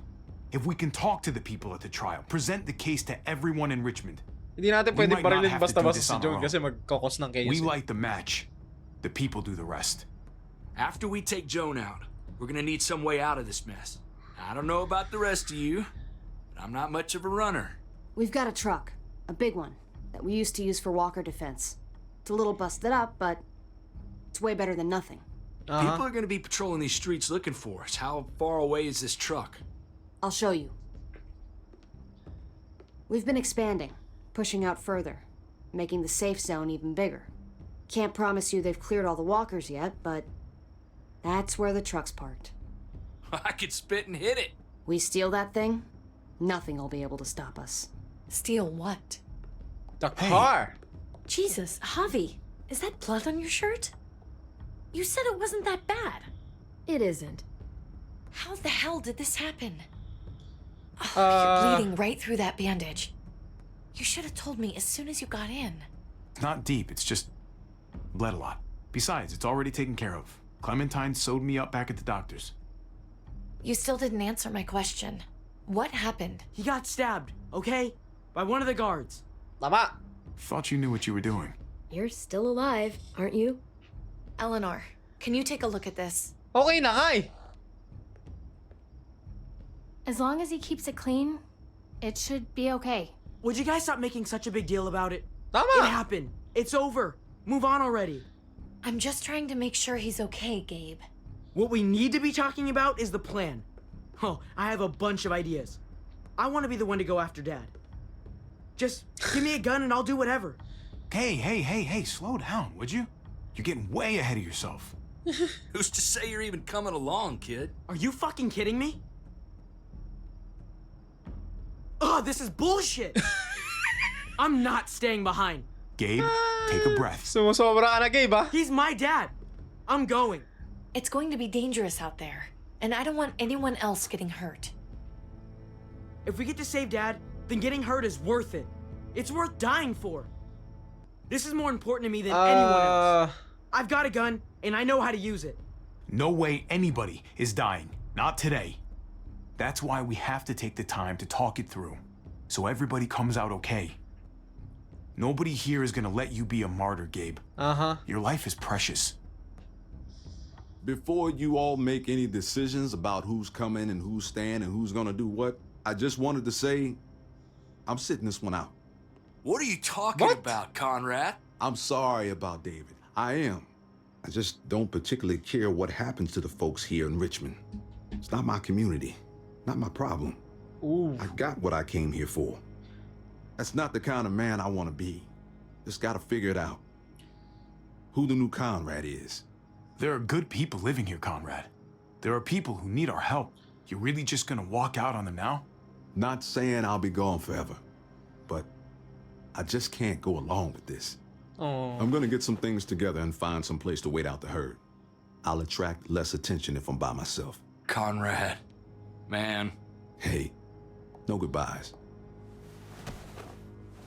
If we can talk to the people at the trial, present the case to everyone in Richmond. Hindi natin We pwede might not barilin have to do basta-basta this si on Joan our kasi own. magkakos ng chaos. We light the match. The people do the rest. After we take Joan out, we're gonna need some way out of this mess. I don't know about the rest of you, but I'm not much of a runner. We've got a truck, a big one, that we used to use for walker defense. It's a little busted up, but it's way better than nothing. People are gonna be patrolling these streets looking for us. How far away is this truck? I'll show you. We've been expanding, pushing out further, making the safe zone even bigger. Can't promise you they've cleared all the walkers yet, but that's where the truck's parked. I could spit and hit it. We steal that thing, nothing will be able to stop us. Steal what? The car! Jesus, Javi, is that blood on your shirt? You said it wasn't that bad. It isn't. How the hell did this happen? Oh, you're bleeding right through that bandage. You should have told me as soon as you got in. It's not deep, it's just bled a lot. Besides, it's already taken care of. Clementine sewed me up back at the doctor's. You still didn't answer my question. What happened? He got stabbed, okay? By one of the guards. Tama! Thought you knew what you were doing. You're still alive, aren't you? Eleanor, can you take a look at this? Okay na nga eh. As long as he keeps it clean, it should be okay. Would you guys stop making such a big deal about it? Tama! It happened. It's over. Move on already. I'm just trying to make sure he's okay, Gabe. What we need to be talking about is the plan. Oh, I have a bunch of ideas. I want to be the one to go after Dad. Just give me a gun and I'll do whatever. Hey, slow down, would you? You're getting way ahead of yourself. Who's to say you're even coming along, kid? Are you fucking kidding me? Oh, this is bullshit! I'm not staying behind. Gabe, take a breath. Sumusobra ka na, Gabe, ah. He's my dad. I'm going. It's going to be dangerous out there, and I don't want anyone else getting hurt. If we get to save Dad, then getting hurt is worth it. It's worth dying for. This is more important to me than anyone else. I've got a gun, and I know how to use it. No way anybody is dying. Not today. That's why we have to take the time to talk it through, so everybody comes out okay. Nobody here is gonna let you be a martyr, Gabe. Your life is precious. Before you all make any decisions about who's coming and who's staying and who's gonna do what, I just wanted to say, I'm sitting this one out. What are you talking about, Conrad? I'm sorry about David. I am. I just don't particularly care what happens to the folks here in Richmond. It's not my community, not my problem. I got what I came here for. That's not the kind of man I want to be. Just gotta figure it out. Who the new Conrad is. There are good people living here, Conrad. There are people who need our help. You're really just gonna walk out on them now? Not saying I'll be gone forever. I just can't go along with this. Oh. I'm gonna get some things together and find some place to wait out the herd. I'll attract less attention if I'm by myself. Conrad, man. Hey, no goodbyes.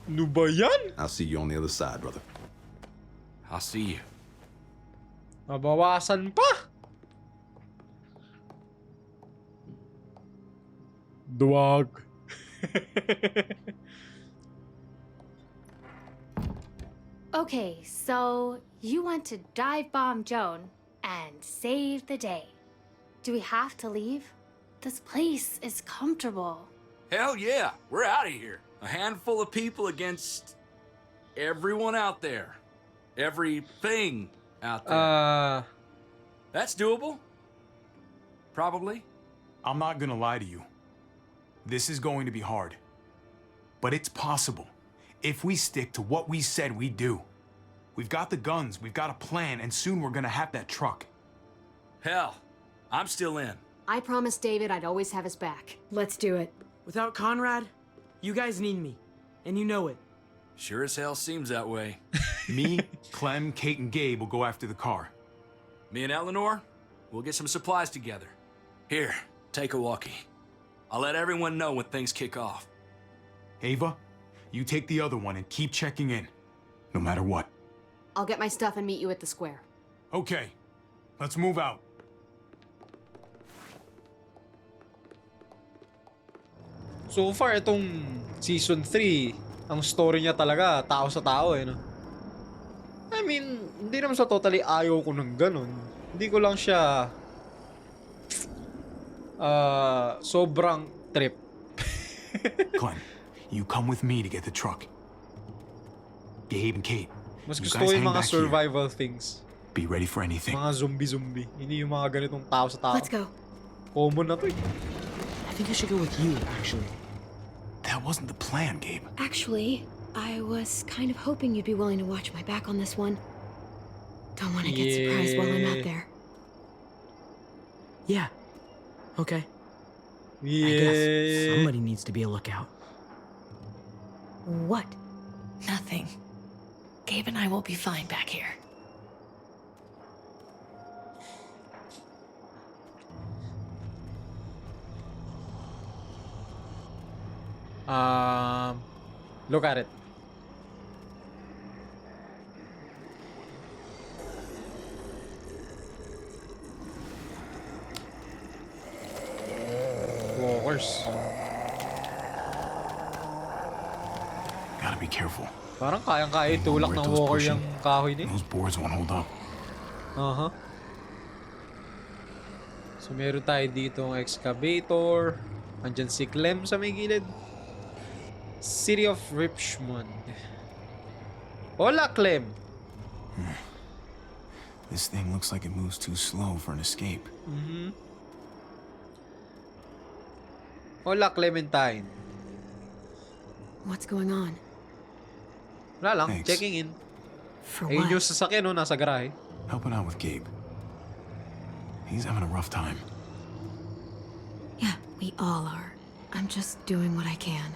Ano ba yan? I'll see you on the other side, brother. I'll see you. Mabawasan pa. Duwag. Okay, so you want to dive bomb Joan and save the day. Do we have to leave? This place is comfortable. Hell yeah, we're out of here. A handful of people against everyone out there. Everything out there. That's doable. Probably. I'm not gonna lie to you. This is going to be hard. But it's possible. If we stick to what we said we'd do. We've got the guns, we've got a plan, and soon we're gonna have that truck. Hell, I'm still in. I promised David I'd always have his back. Let's do it. Without Conrad, you guys need me. And you know it. Sure as hell seems that way. Me, Clem, Kate, and Gabe will go after the car. Me and Eleanor, we'll get some supplies together. Here, take a walkie. I'll let everyone know when things kick off. Ava, you take the other one and keep checking in. No matter what. I'll get my stuff and meet you at the square. Okay, let's move out. So far, itong Season 3, ang story niya talaga, tao sa tao no? I mean, hindi naman sa totally ayaw ko ng ganun. Hindi ko lang siya sobrang trip. Clem, you come with me to get the truck. Gabe and Kate, Mas you gusto guys ko yung hang mga back survival here. things. Be ready for anything. Mga zombie-zombie. Hindi yung mga ganitong tao sa tao. Let's go. Common na to eh. I think I should go with you, actually. That wasn't the plan, Gabe. Actually, I was kind of hoping you'd be willing to watch my back on this one. Don't want to get surprised while I'm out there. Yeah. Okay. Yeah. I guess somebody needs to be a lookout. What? Nothing. Gabe and I will be fine back here. Look at it. Walkers. Gotta be careful. Parang kayang-kaya itulak ng walker yung kahoy niya. Those boards won't hold up. So meron tayo dito ng excavator. Andyan si Clem sa may gilid. City of Richmond. Hola, Clem! This thing looks like it moves too slow for an escape. Hola, Clementine. What's going on? Wala lang, Thanks. checking in. For Ayun what? yung sasakyan, no? Nasa garahe. Helping out with Gabe. He's having a rough time. Yeah, we all are. I'm just doing what I can.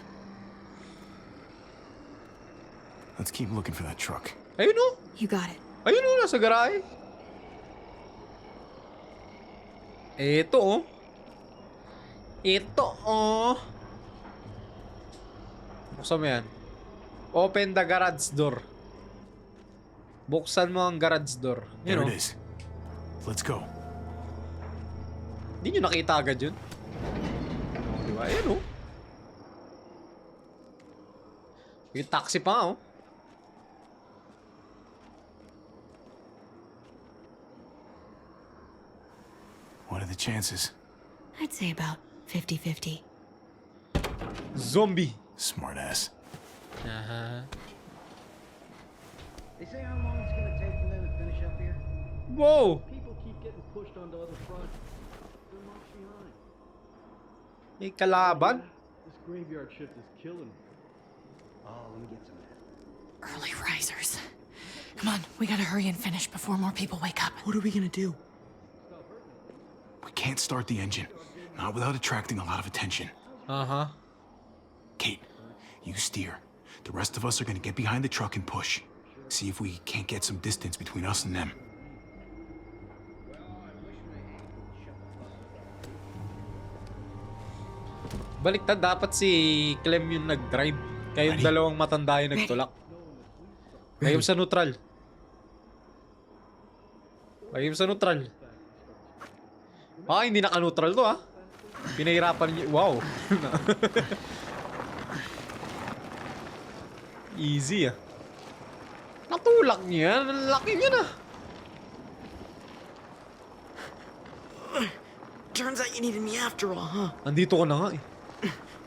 Let's keep looking for that truck. Ayun, no? You got it. Ayun, no? Nasa garahe. Ito, oh. Ito, oh. Buksan mo yan. Open the garage door. Buksan mo ang garage door. You There know. it is. Let's go. Hindi nyo nakita agad yun? Diba? Ayan, oh. Yung taxi pa, oh. What are the chances? I'd say about 50-50. Zombie. Smart ass. They say how long it's gonna take for them to finish up here? Whoa! People keep getting pushed onto other fronts. They're marched behind. May kalaban? This graveyard shift is killing me. Oh, let me get some of that. Early risers. Come on, we gotta hurry and finish before more people wake up. What are we gonna do? We can't start the engine. Not without attracting a lot of attention. Uh-huh. Kate, you steer. The rest of us are gonna get behind the truck and push. See if we can't get some distance between us and them. Baliktad, dapat si Clem yung nag-drive. Kayong dalawang matanda yung nagtulak. Kayong sa neutral. Kayong sa neutral. Hindi naka-neutral to ha. Pinahirapan niyo. Wow. Easy ah. Natulak niya. Ang laki niya na. Turns out you needed me after all, huh? Andito ko na nga eh.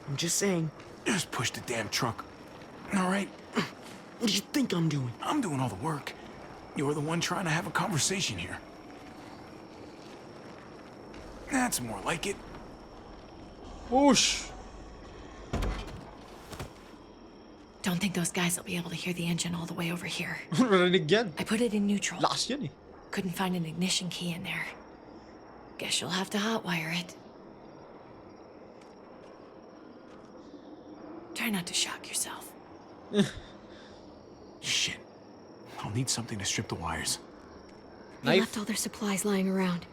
I'm just saying. Just push the damn truck. All right? What do you think I'm doing? I'm doing all the work. You're the one trying to have a conversation here. That's more like it. Whoosh! Don't think those guys will be able to hear the engine all the way over here. Rinig yan. I put it in neutral. Lakas yan eh. Couldn't find an ignition key in there. Guess you'll have to hotwire it. Try not to shock yourself. Shit. I'll need something to strip the wires. They left all their supplies lying around.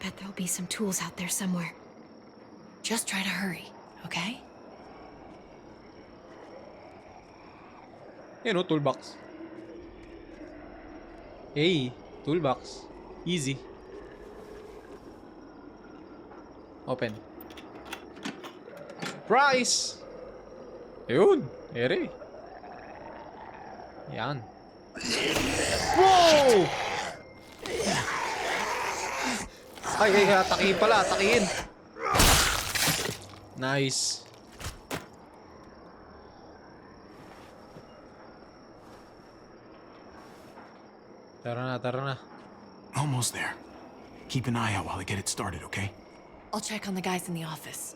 Bet there'll be some tools out there somewhere. Just try to hurry, okay? You know, toolbox. Hey, toolbox. Easy. Open. Surprise! Ayun, ere. Yan. Whoa! Ay, atakihin pala, atakihin. Nice. Tara na. Almost there. Keep an eye out while I get it started, okay? I'll check on the guys in the office.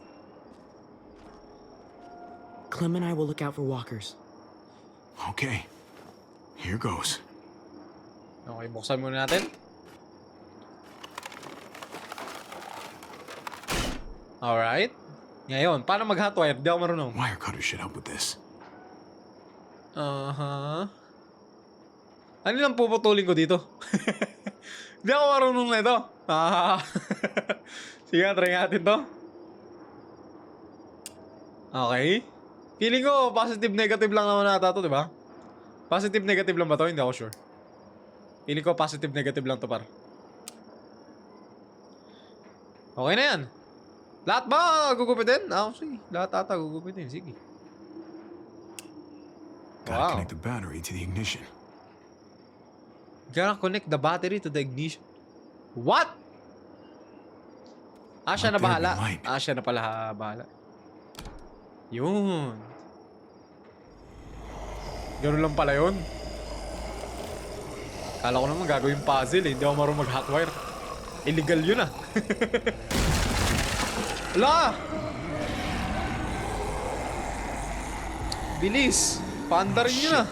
Clem and I will look out for walkers. Okay. Here goes. Okay, buksan muna natin. Alright. Ngayon, paano mag-hotwire? Di ako marunong. Wire cutter should help with this. Ano lang puputulin ko dito? Di ako marunong na ito. Sige, try natin to. Okay. Feeling ko, positive-negative lang naman nata to, di ba? Positive-negative lang ba to? Hindi ako sure. Feeling ko, positive-negative lang to, par. Okay na yan. Lahat ba gugupitin? Sige. Lahat ata gugupitin. Sige. Gotta connect the battery to the ignition. Gotta connect the battery to the ignition. What? Siya na bahala. Siya na pala bahala. Yun. Ganun lang pala yun. Kala ko naman gagawin puzzle eh. Hindi ako marunong mag-hotwire. Illegal yun ah. Ala! Bilis. Paandarin nyo na.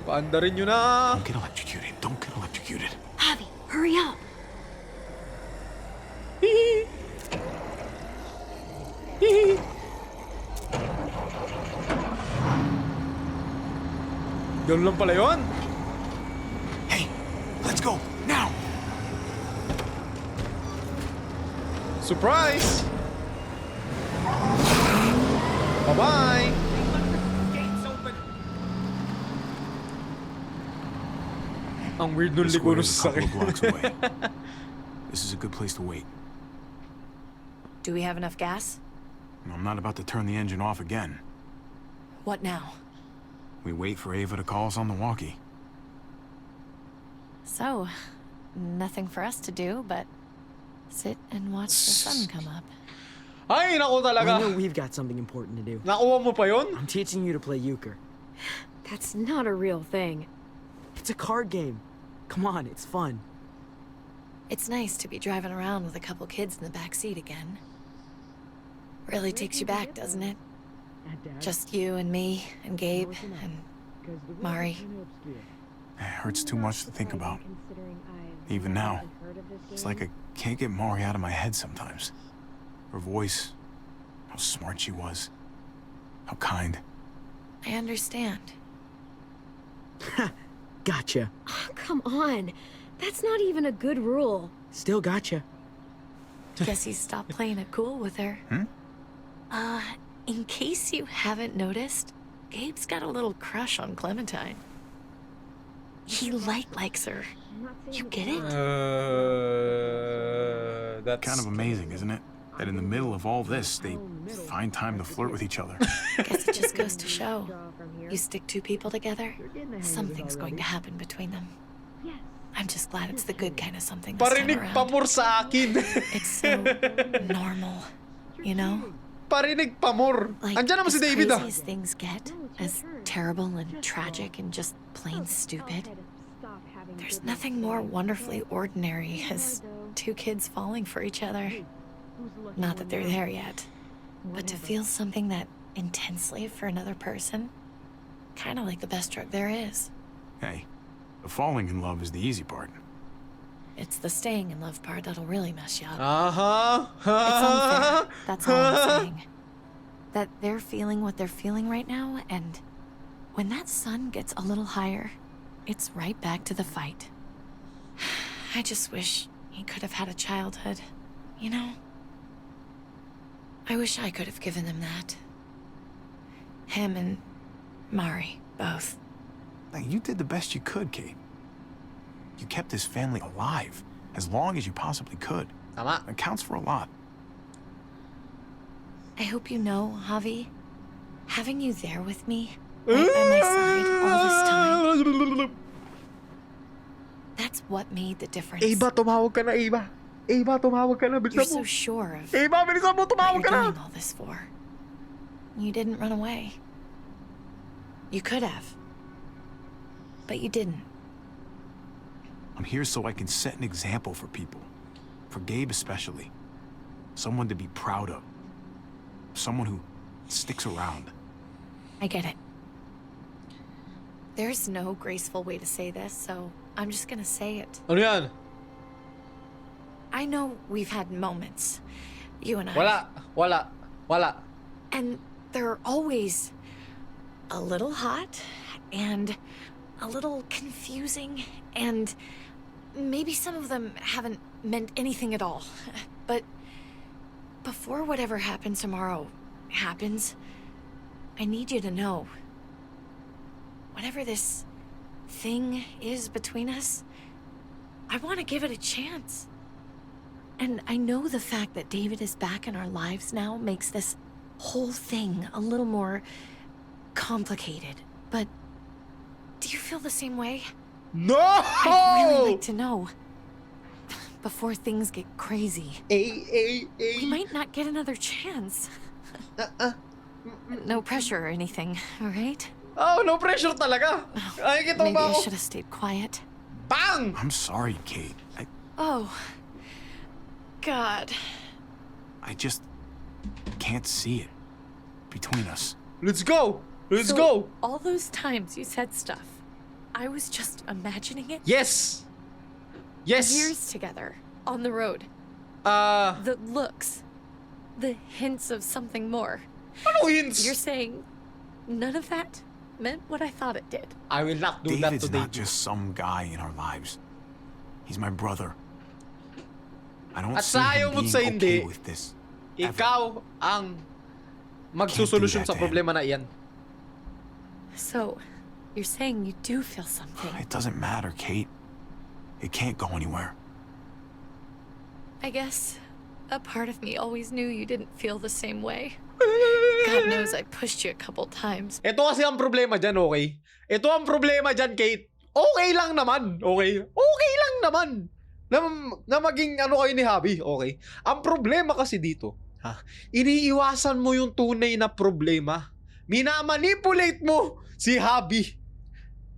Paandarin nyo na. Don't get electrocuted. Don't get electrocuted. Javi, hurry up. Ganun lang pala yun. Hey, let's go now. Surprise! Bye-bye! Ang weird nung liko nung sasakyan. This is a good place to wait. Do we have enough gas? I'm not about to turn the engine off again. What now? We wait for Ava to call us on the walkie. So, nothing for us to do but sit and watch the sun come up. Ay, naku talaga. I know we've got something important to do. Nakuha mo pa yun? I'm teaching you to play euchre. That's not a real thing. It's a card game. Come on, it's fun. It's nice to be driving around with a couple kids in the back seat again. Really takes you back, doesn't it? Just you and me and Gabe and Mari. It hurts too much to think about. Even now, it's like I can't get Mari out of my head sometimes. Her voice, how smart she was, how kind. I understand. Gotcha. Oh, come on. That's not even a good rule. Still gotcha. Guess he stopped playing it cool with her. In case you haven't noticed, Gabe's got a little crush on Clementine. He likes her. You get it? That's kind of amazing, isn't it? That in the middle of all this, they find time to flirt with each other. Guess it just goes to show. You stick two people together, something's going to happen between them. I'm just glad it's the good kind of something this time Parinig around. pa more sa akin. It's so normal, you know? Parinig pa more. Like, Andiyan naman si David as crazy as things get, as terrible and tragic and just plain stupid, there's nothing more wonderfully ordinary as two kids falling for each other. Not that they're there yet, but to feel something that intensely for another person, kind of like the best drug there is. Hey, the falling in love is the easy part. It's the staying in love part that'll really mess you up. Uh-huh. It's unfair. That's all I'm saying. That they're feeling what they're feeling right now, and when that sun gets a little higher, it's right back to the fight. I just wish he could have had a childhood, you know? I wish I could have given them that. Him and Mari, both. Like, you did the best you could, Kate. You kept this family alive as long as you possibly could. Tama. It counts for a lot. I hope you know, Javi, having you there with me, right by my side all this time, that's what made the difference. Eva, tumawag ka na, Eva. Eva, tumawag ka na. You're Bilisan so mo. sure of Eva, bilisan mo. what Tumawag you're ka na. doing all this for. You didn't run away. You could have. But you didn't. I'm here so I can set an example for people. For Gabe especially. Someone to be proud of. Someone who sticks around. I get it. There's no graceful way to say this, so I'm just gonna say it. Ano yan? I know we've had moments, you and I. Wala. And they're always a little hot and a little confusing, and maybe some of them haven't meant anything at all. But before whatever happens tomorrow happens, I need you to know, whatever this thing is between us, I want to give it a chance. And I know the fact that David is back in our lives now makes this whole thing a little more complicated. But do you feel the same way? No! I'd really like to know. Before things get crazy. We might not get another chance. No pressure or anything, alright? Oh, no pressure talaga. Ay, kita Maybe ba I ako? should have stayed quiet. Bang! I'm sorry, Kate. Oh. God. I just can't see it between us. Let's go! Let's So, go! All those times you said stuff, I was just imagining it? Yes! Yes! Years together, on the road. The looks. The hints of something more. Ano hints? You're saying none of that meant what I thought it did. I will not do David's that today. not just some guy in our lives. He's my brother. I don't At see sa ayaw him mo being sa okay hindi, with this. ikaw ang magsusolusyon sa problema na iyan. So, you're saying you do feel something. It doesn't matter, Kate. It can't go anywhere. I guess a part of me always knew you didn't feel the same way. God knows I pushed you a couple times. Ito kasi ang problema dyan, okay? Ito ang problema dyan, Kate. Okay lang naman, okay? Okay lang naman. Na maging ano kayo ni Javi, okay? Ang problema kasi dito, iniiwasan mo yung tunay na problema. Minamanipulate mo si Javi.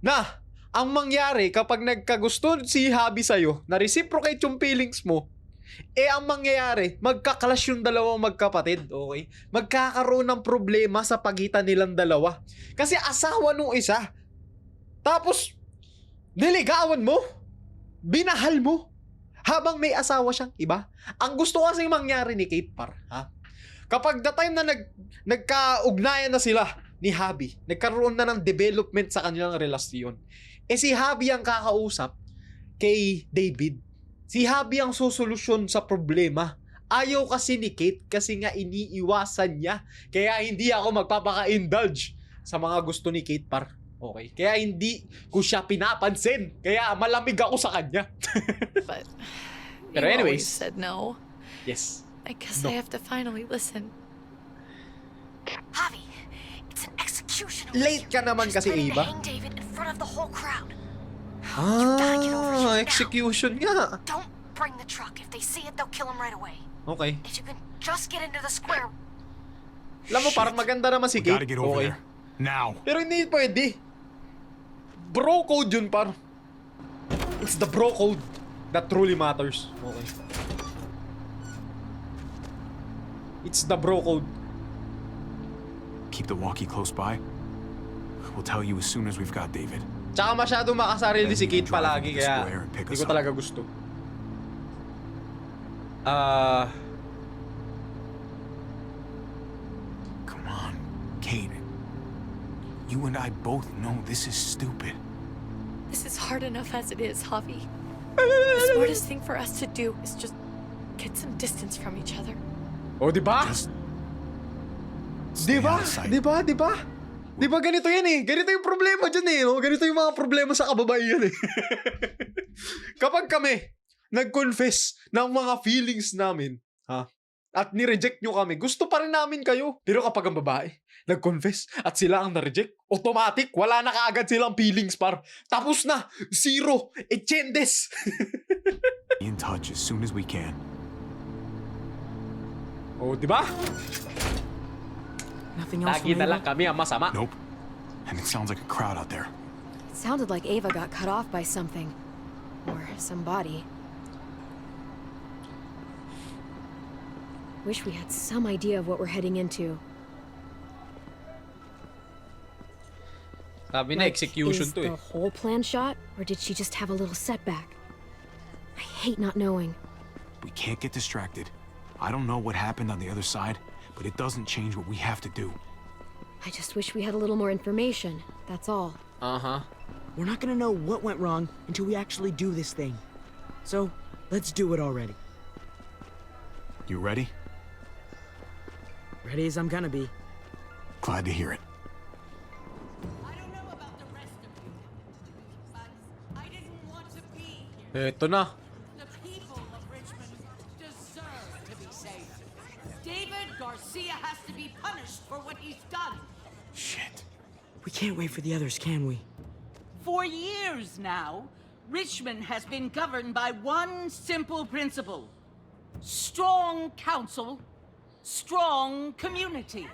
Na, ang mangyari kapag nagkagusto si Javi sa'yo, na reciprocate yung feelings mo, ang mangyayari, magkakalash yung dalawang magkapatid, okay? Magkakaroon ng problema sa pagitan nilang dalawa. Kasi asawa nung isa. Tapos, niligawan mo, binahal mo, habang may asawa siyang iba. Ang gusto kasing mangyari ni Kate ha? Kapag the time na nagkaugnayan na sila ni Javi, nagkaroon na ng development sa kanilang relasyon, si Javi ang kakausap kay David. Si Javi ang sosolusyon sa problema. Ayaw kasi ni Kate kasi nga iniiwasan niya. Kaya hindi ako magpapaka-indulge sa mga gusto ni Kate Okay? Kaya hindi ko siya pinapansin. Kaya malamig ako sa kanya. But Pero you anyways. always said no. Yes. I guess I have to finally listen. Javi, it's an execution. Late ka naman kasi, Ava. Hang David in front of the whole crowd. Execution nga. Don't bring the truck. If they see it, they'll kill him right away. Okay. If you can just get into the square. Alam mo, parang maganda naman si Kate. Gotta get over there. Now. Pero hindi pwede. Bro code yun, It's the bro code that truly matters. Okay. It's the bro code. Keep the walkie close by. We'll tell you as soon as we've got David. Tsaka masyado makasarili si Kate palagi, kaya hindi ko talaga gusto. Come on, Kate. You and I both know this is stupid. This is hard enough as it is, Javi. The smartest thing for us to do is just get some distance from each other. Oh, di ba? Di ba? Di ba ganito yan eh? Ganito yung problema dyan eh. No? Ganito yung mga problema sa kababaihan eh. Kapag kami nag-confess ng mga feelings namin, at ni-reject nyo kami, gusto pa rin namin kayo. Pero kapag ang babae nag-confess at sila ang na-reject, automatic, wala na kaagad silang feelings Tapos na. Zero. Echendes. Be in touch as soon as we can. Oh, di ba? Nothing else Lagi na lang kami ang masama. Nope. And it sounds like a crowd out there. It sounded like Ava got cut off by something. Or somebody. Wish we had some idea of what we're heading into. Sabi na, execution is to eh. the whole plan shot? Or did she just have a little setback? I hate not knowing. We can't get distracted. I don't know what happened on the other side, but it doesn't change what we have to do. I just wish we had a little more information, that's all. We're not gonna know what went wrong until we actually do this thing. So, let's do it already. You ready? Ready as I'm gonna be. Glad to hear it. Eto na. The people of Richmond deserve to be safe. David Garcia has to be punished for what he's done. Shit. We can't wait for the others, can we? For years now, Richmond has been governed by one simple principle. Strong council, strong community.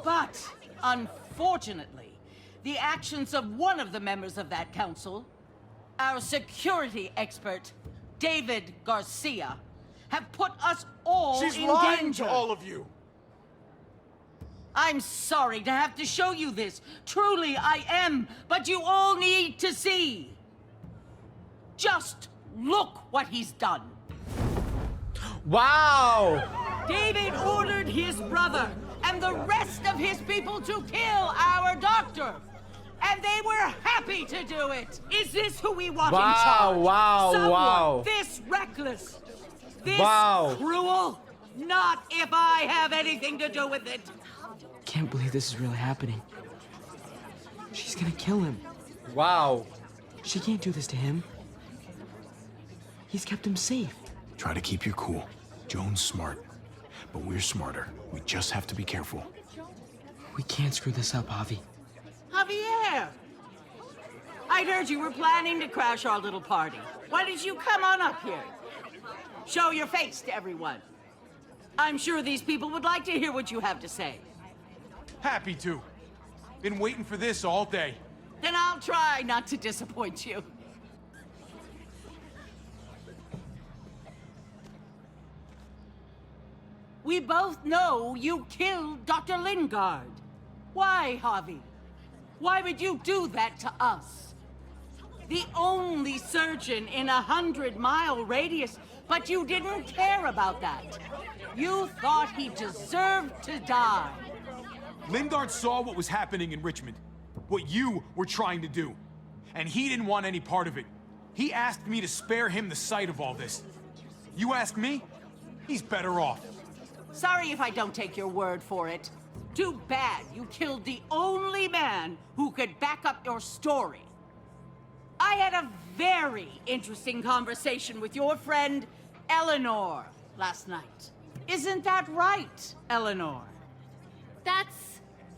But, unfortunately, the actions of one of the members of that council, our security expert, David Garcia, have put us all in danger. She's lying to all of you. I'm sorry to have to show you this. Truly, I am. But you all need to see. Just look what he's done. Wow! David ordered his brother and the rest of his people to kill our doctor. And they were happy to do it. Is this who we want in charge? Someone this reckless, this cruel? Not if I have anything to do with it. Can't believe this is really happening. She's gonna kill him. Wow. She can't do this to him. He's kept him safe. Try to keep your cool. Joan's smart, but we're smarter. We just have to be careful. We can't screw this up, Javi. Javier! I'd heard you were planning to crash our little party. Why did you come on up here? Show your face to everyone. I'm sure these people would like to hear what you have to say. Happy to. Been waiting for this all day. Then I'll try not to disappoint you. We both know you killed Dr. Lingard. Why, Javi? Why would you do that to us? the only surgeon in a 100-mile radius, but you didn't care about that. You thought he deserved to die. Lingard saw what was happening in Richmond, what you were trying to do, and he didn't want any part of it. He asked me to spare him the sight of all this. You ask me? He's better off. Sorry if I don't take your word for it. Too bad you killed the only man who could back up your story. I had a very interesting conversation with your friend, Eleanor, last night. Isn't that right, Eleanor?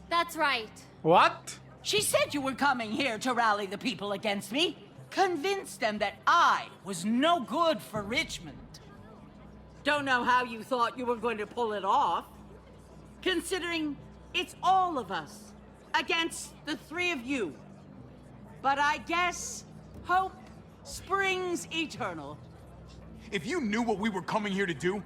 That's right. What? She said you were coming here to rally the people against me, convince them that I was no good for Richmond. Don't know how you thought you were going to pull it off, considering it's all of us against the three of you. But I guess hope springs eternal. If you knew what we were coming here to do,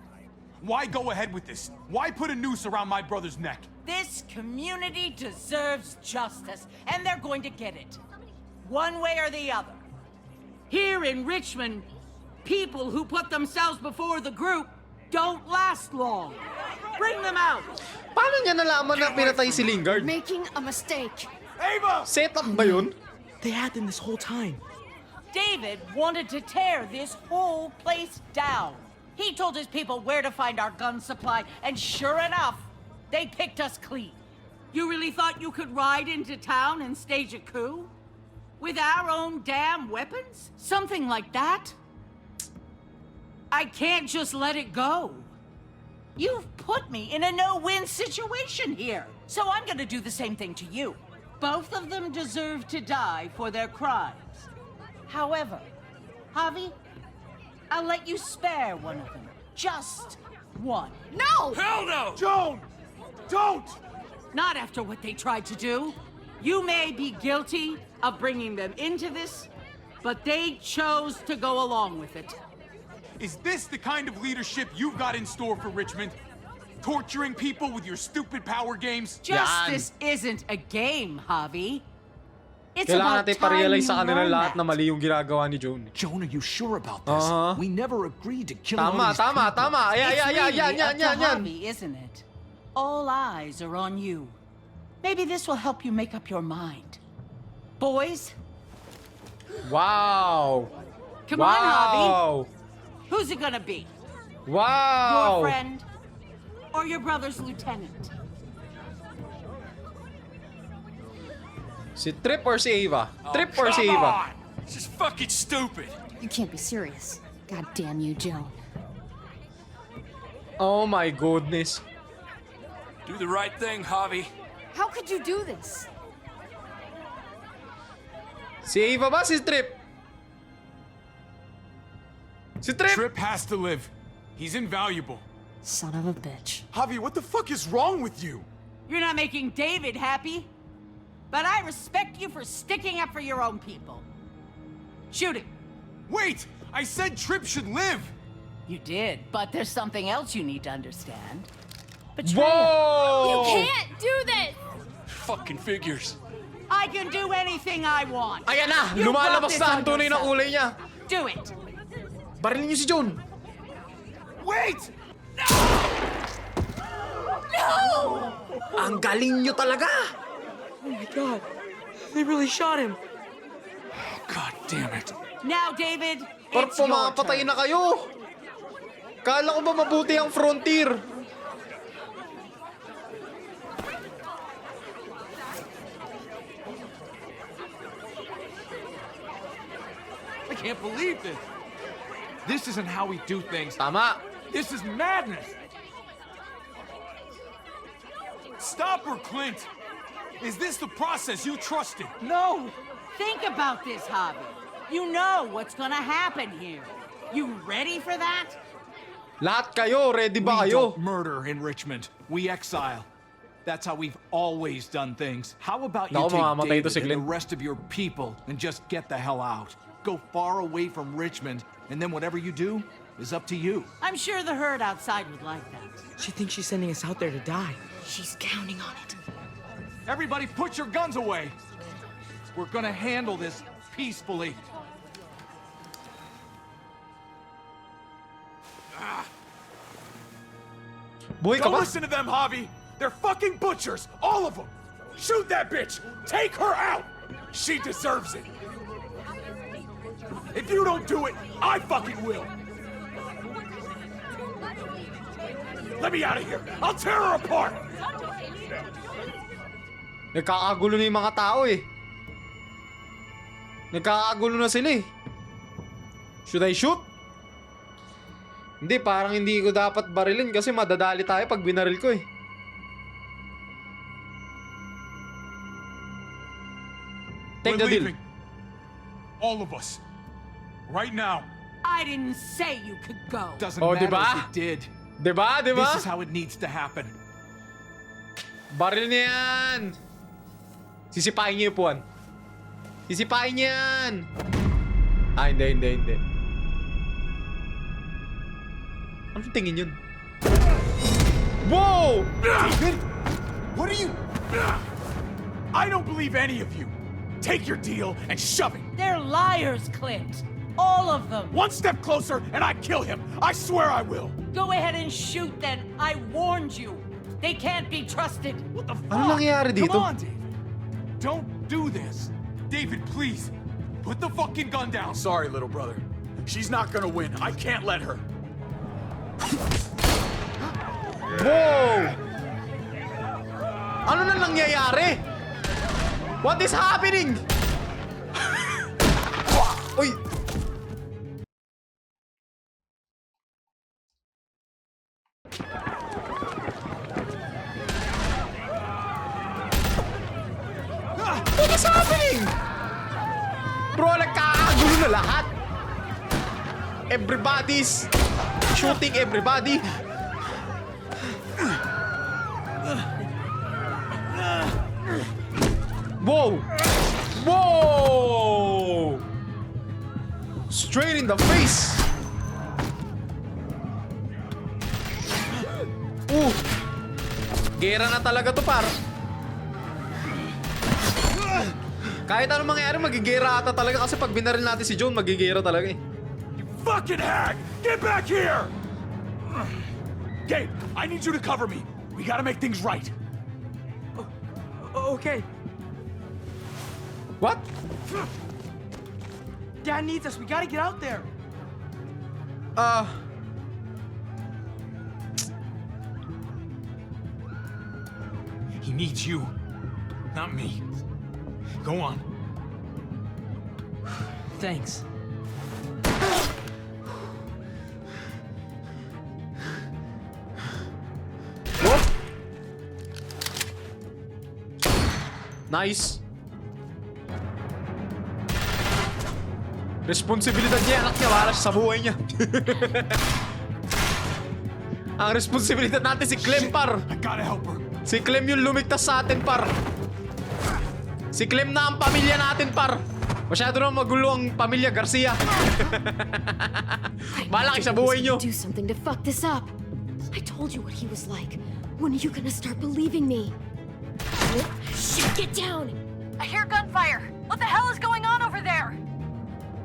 why go ahead with this? Why put a noose around my brother's neck? This community deserves justice, and they're going to get it. One way or the other. Here in Richmond, people who put themselves before the group don't last long. Bring them out. Paano niya nalaman na pinatay si Lingard? Making a mistake. Ava! Set up ba yun? They had them this whole time. David wanted to tear this whole place down. He told his people where to find our gun supply, and sure enough, they picked us clean. You really thought you could ride into town and stage a coup? With our own damn weapons? Something like that? I can't just let it go. You've put me in a no-win situation here, so I'm gonna do the same thing to you. Both of them deserve to die for their crimes. However, Javi, I'll let you spare one of them. Just one. No! Hell no! Joan! Don't! Not after what they tried to do. You may be guilty of bringing them into this, but they chose to go along with it. Is this the kind of leadership you've got in store for Richmond? Torturing people with your stupid power games? Justice isn't a game, Javi. It's Kailangan about natin time pa-realize you sa kanila learn lahat that. na mali yung ginagawa ni Joan. Joan, are you sure about this? We never agreed to kill all Tama, these tama, people. tama. Ayan, It's ayan, really ayan, up ayan, to ayan, ayan. Javi, isn't it? All eyes are on you. Maybe this will help you make up your mind. Boys, Wow. come on, Javi. Wow. Who's it gonna be? Wow. Your friend or your brother's lieutenant? Si Trip or si Ava? Trip or Come si Ava? on! This is fucking stupid. You can't be serious. God damn you, Joan. Oh my goodness. Do the right thing, Javi. How could you do this? Si Ava ba? Si Trip? Si Trip? Trip has to live. He's invaluable. Son of a bitch. Javi, what the fuck is wrong with you? You're not making David happy. But I respect you for sticking up for your own people. Shoot him. Wait! I said Trip should live! You did, but there's something else you need to understand. Betrayal. Whoa! You can't do this! Fucking figures. I can do anything I want. Ayan na! You brought Lumalabas this na ang on tunay na yourself. kulay niya. Do it. Barilin niyo si Joan. Wait! No! Ang galing niyo talaga! Oh my god. They really shot him. God damn it. Now, David, Or it's your pumapatay turn. na kayo. Kala ko ba mabuti ang frontier? I can't believe this. This isn't how we do things. Tama. This is madness! Stop her, Clint! Is this the process you trusted? No. Think about this, Javi. You know what's gonna happen here. You ready for that? Lahat kayo, ready ba We kayo? don't murder in Richmond. We exile. That's how we've always done things. How about you Naku, take mamamatay David to si and the Clint. rest of your people and just get the hell out? Go far away from Richmond, and then whatever you do is up to you. I'm sure the herd outside would like that. She thinks she's sending us out there to die. She's counting on it. Everybody put your guns away. We're gonna handle this peacefully. Buhay ka Don't ba? listen to them, Javi. They're fucking butchers, all of them. Shoot that bitch. Take her out. She deserves it. If you don't do it, I fucking will. Let me out of here. I'll tear her apart. Nagkakagulo na yung mga tao eh. Nagkakagulo na sila eh. Should I shoot? Hindi, parang hindi ko dapat barilin kasi madadali tayo pag binaril ko eh. Take the deal. All of us. Right now. I didn't say you could go. Doesn't Oh, matter diba? if it did. Diba? This is how it needs to happen. Baril niya yan. Sisipain niya yung puwan. Sisipain niya yan. Ah, hindi. Ano tingin yun? Whoa! David? What are you... I don't believe any of you. Take your deal and shove it. They're liars, Clint. All of them. One step closer and I kill him. I swear I will. Go ahead and shoot then. I warned you. They can't be trusted. What the fuck? Ano nangyayari dito? Come on, David. Don't do this. David, please. Put the fucking gun down. Sorry, little brother. She's not gonna win. I can't let her. Whoa! Ano na nangyayari? What is happening? Uy! What is happening? Bro, nagkakagulo na lahat. Everybody's shooting everybody. Whoa! Whoa! Straight in the face! Gera na talaga to, par. Kahit anong mangyari, magigera ata talaga kasi pag binaril natin si Joan, magigera talaga eh. Fucking hag! Get back here! Gabe, I need you to cover me. We gotta make things right. Okay. What? Dad needs us. We gotta get out there. He needs you, not me. Go on. Thanks. What? Nice. Responsibilidad niya, anak niya, wala siya sa buhay niya. Ang responsibilidad natin si Clem, par. I gotta help her. Si Clem yung lumigtas sa atin, par. Si Clem na ang pamilya natin, par. Masyado na magulo ang pamilya Garcia. Malaki sa buhay niyo. Do something to fuck this up. I told you what he was like. When are you gonna start believing me? Shit, get down! I hear gunfire. What the hell is going on over there?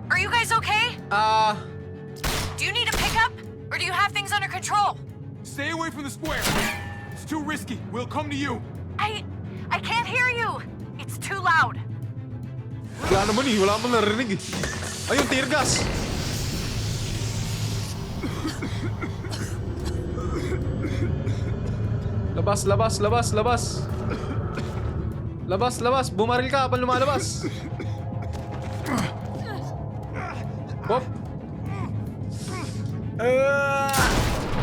Are you guys okay? Do you need a pickup? Or do you have things under control? Stay away from the square. It's too risky. We'll come to you. I can't hear you. It's too loud. Wala naman eh. Wala naman narinig eh. Ayun, tear gas. Labas, labas, labas, labas. Labas, labas. Bumaril ka habang lumalabas. Whoop.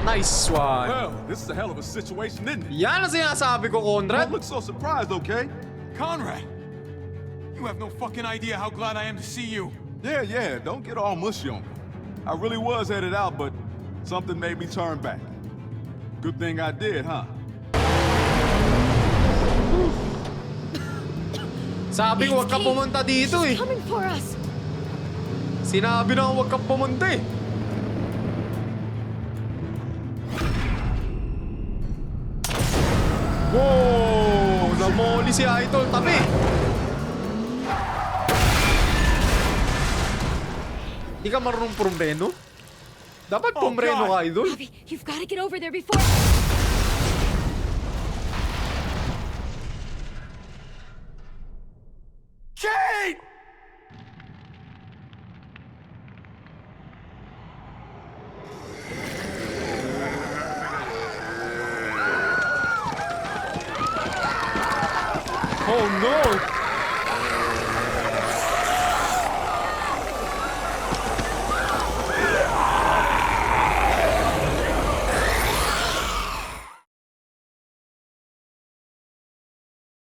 Nice one. Well, this is a hell of a situation, isn't it? Yan ang sinasabi ko, Conrad. Don't look so surprised, okay? Conrad, you have no fucking idea how glad I am to see you. Yeah, don't get all mushy on me. I really was headed out, but something made me turn back. Good thing I did, huh? Sabi ko, huwag ka pumunta dito eh. Coming for us. Sinabi na huwag ka pumunta eh. Wow! Namoli si Idol, tabi! Di ka marunong pumreno? Dapat pumreno ka, Idol. Javi, you've got to get over there before... Oh no!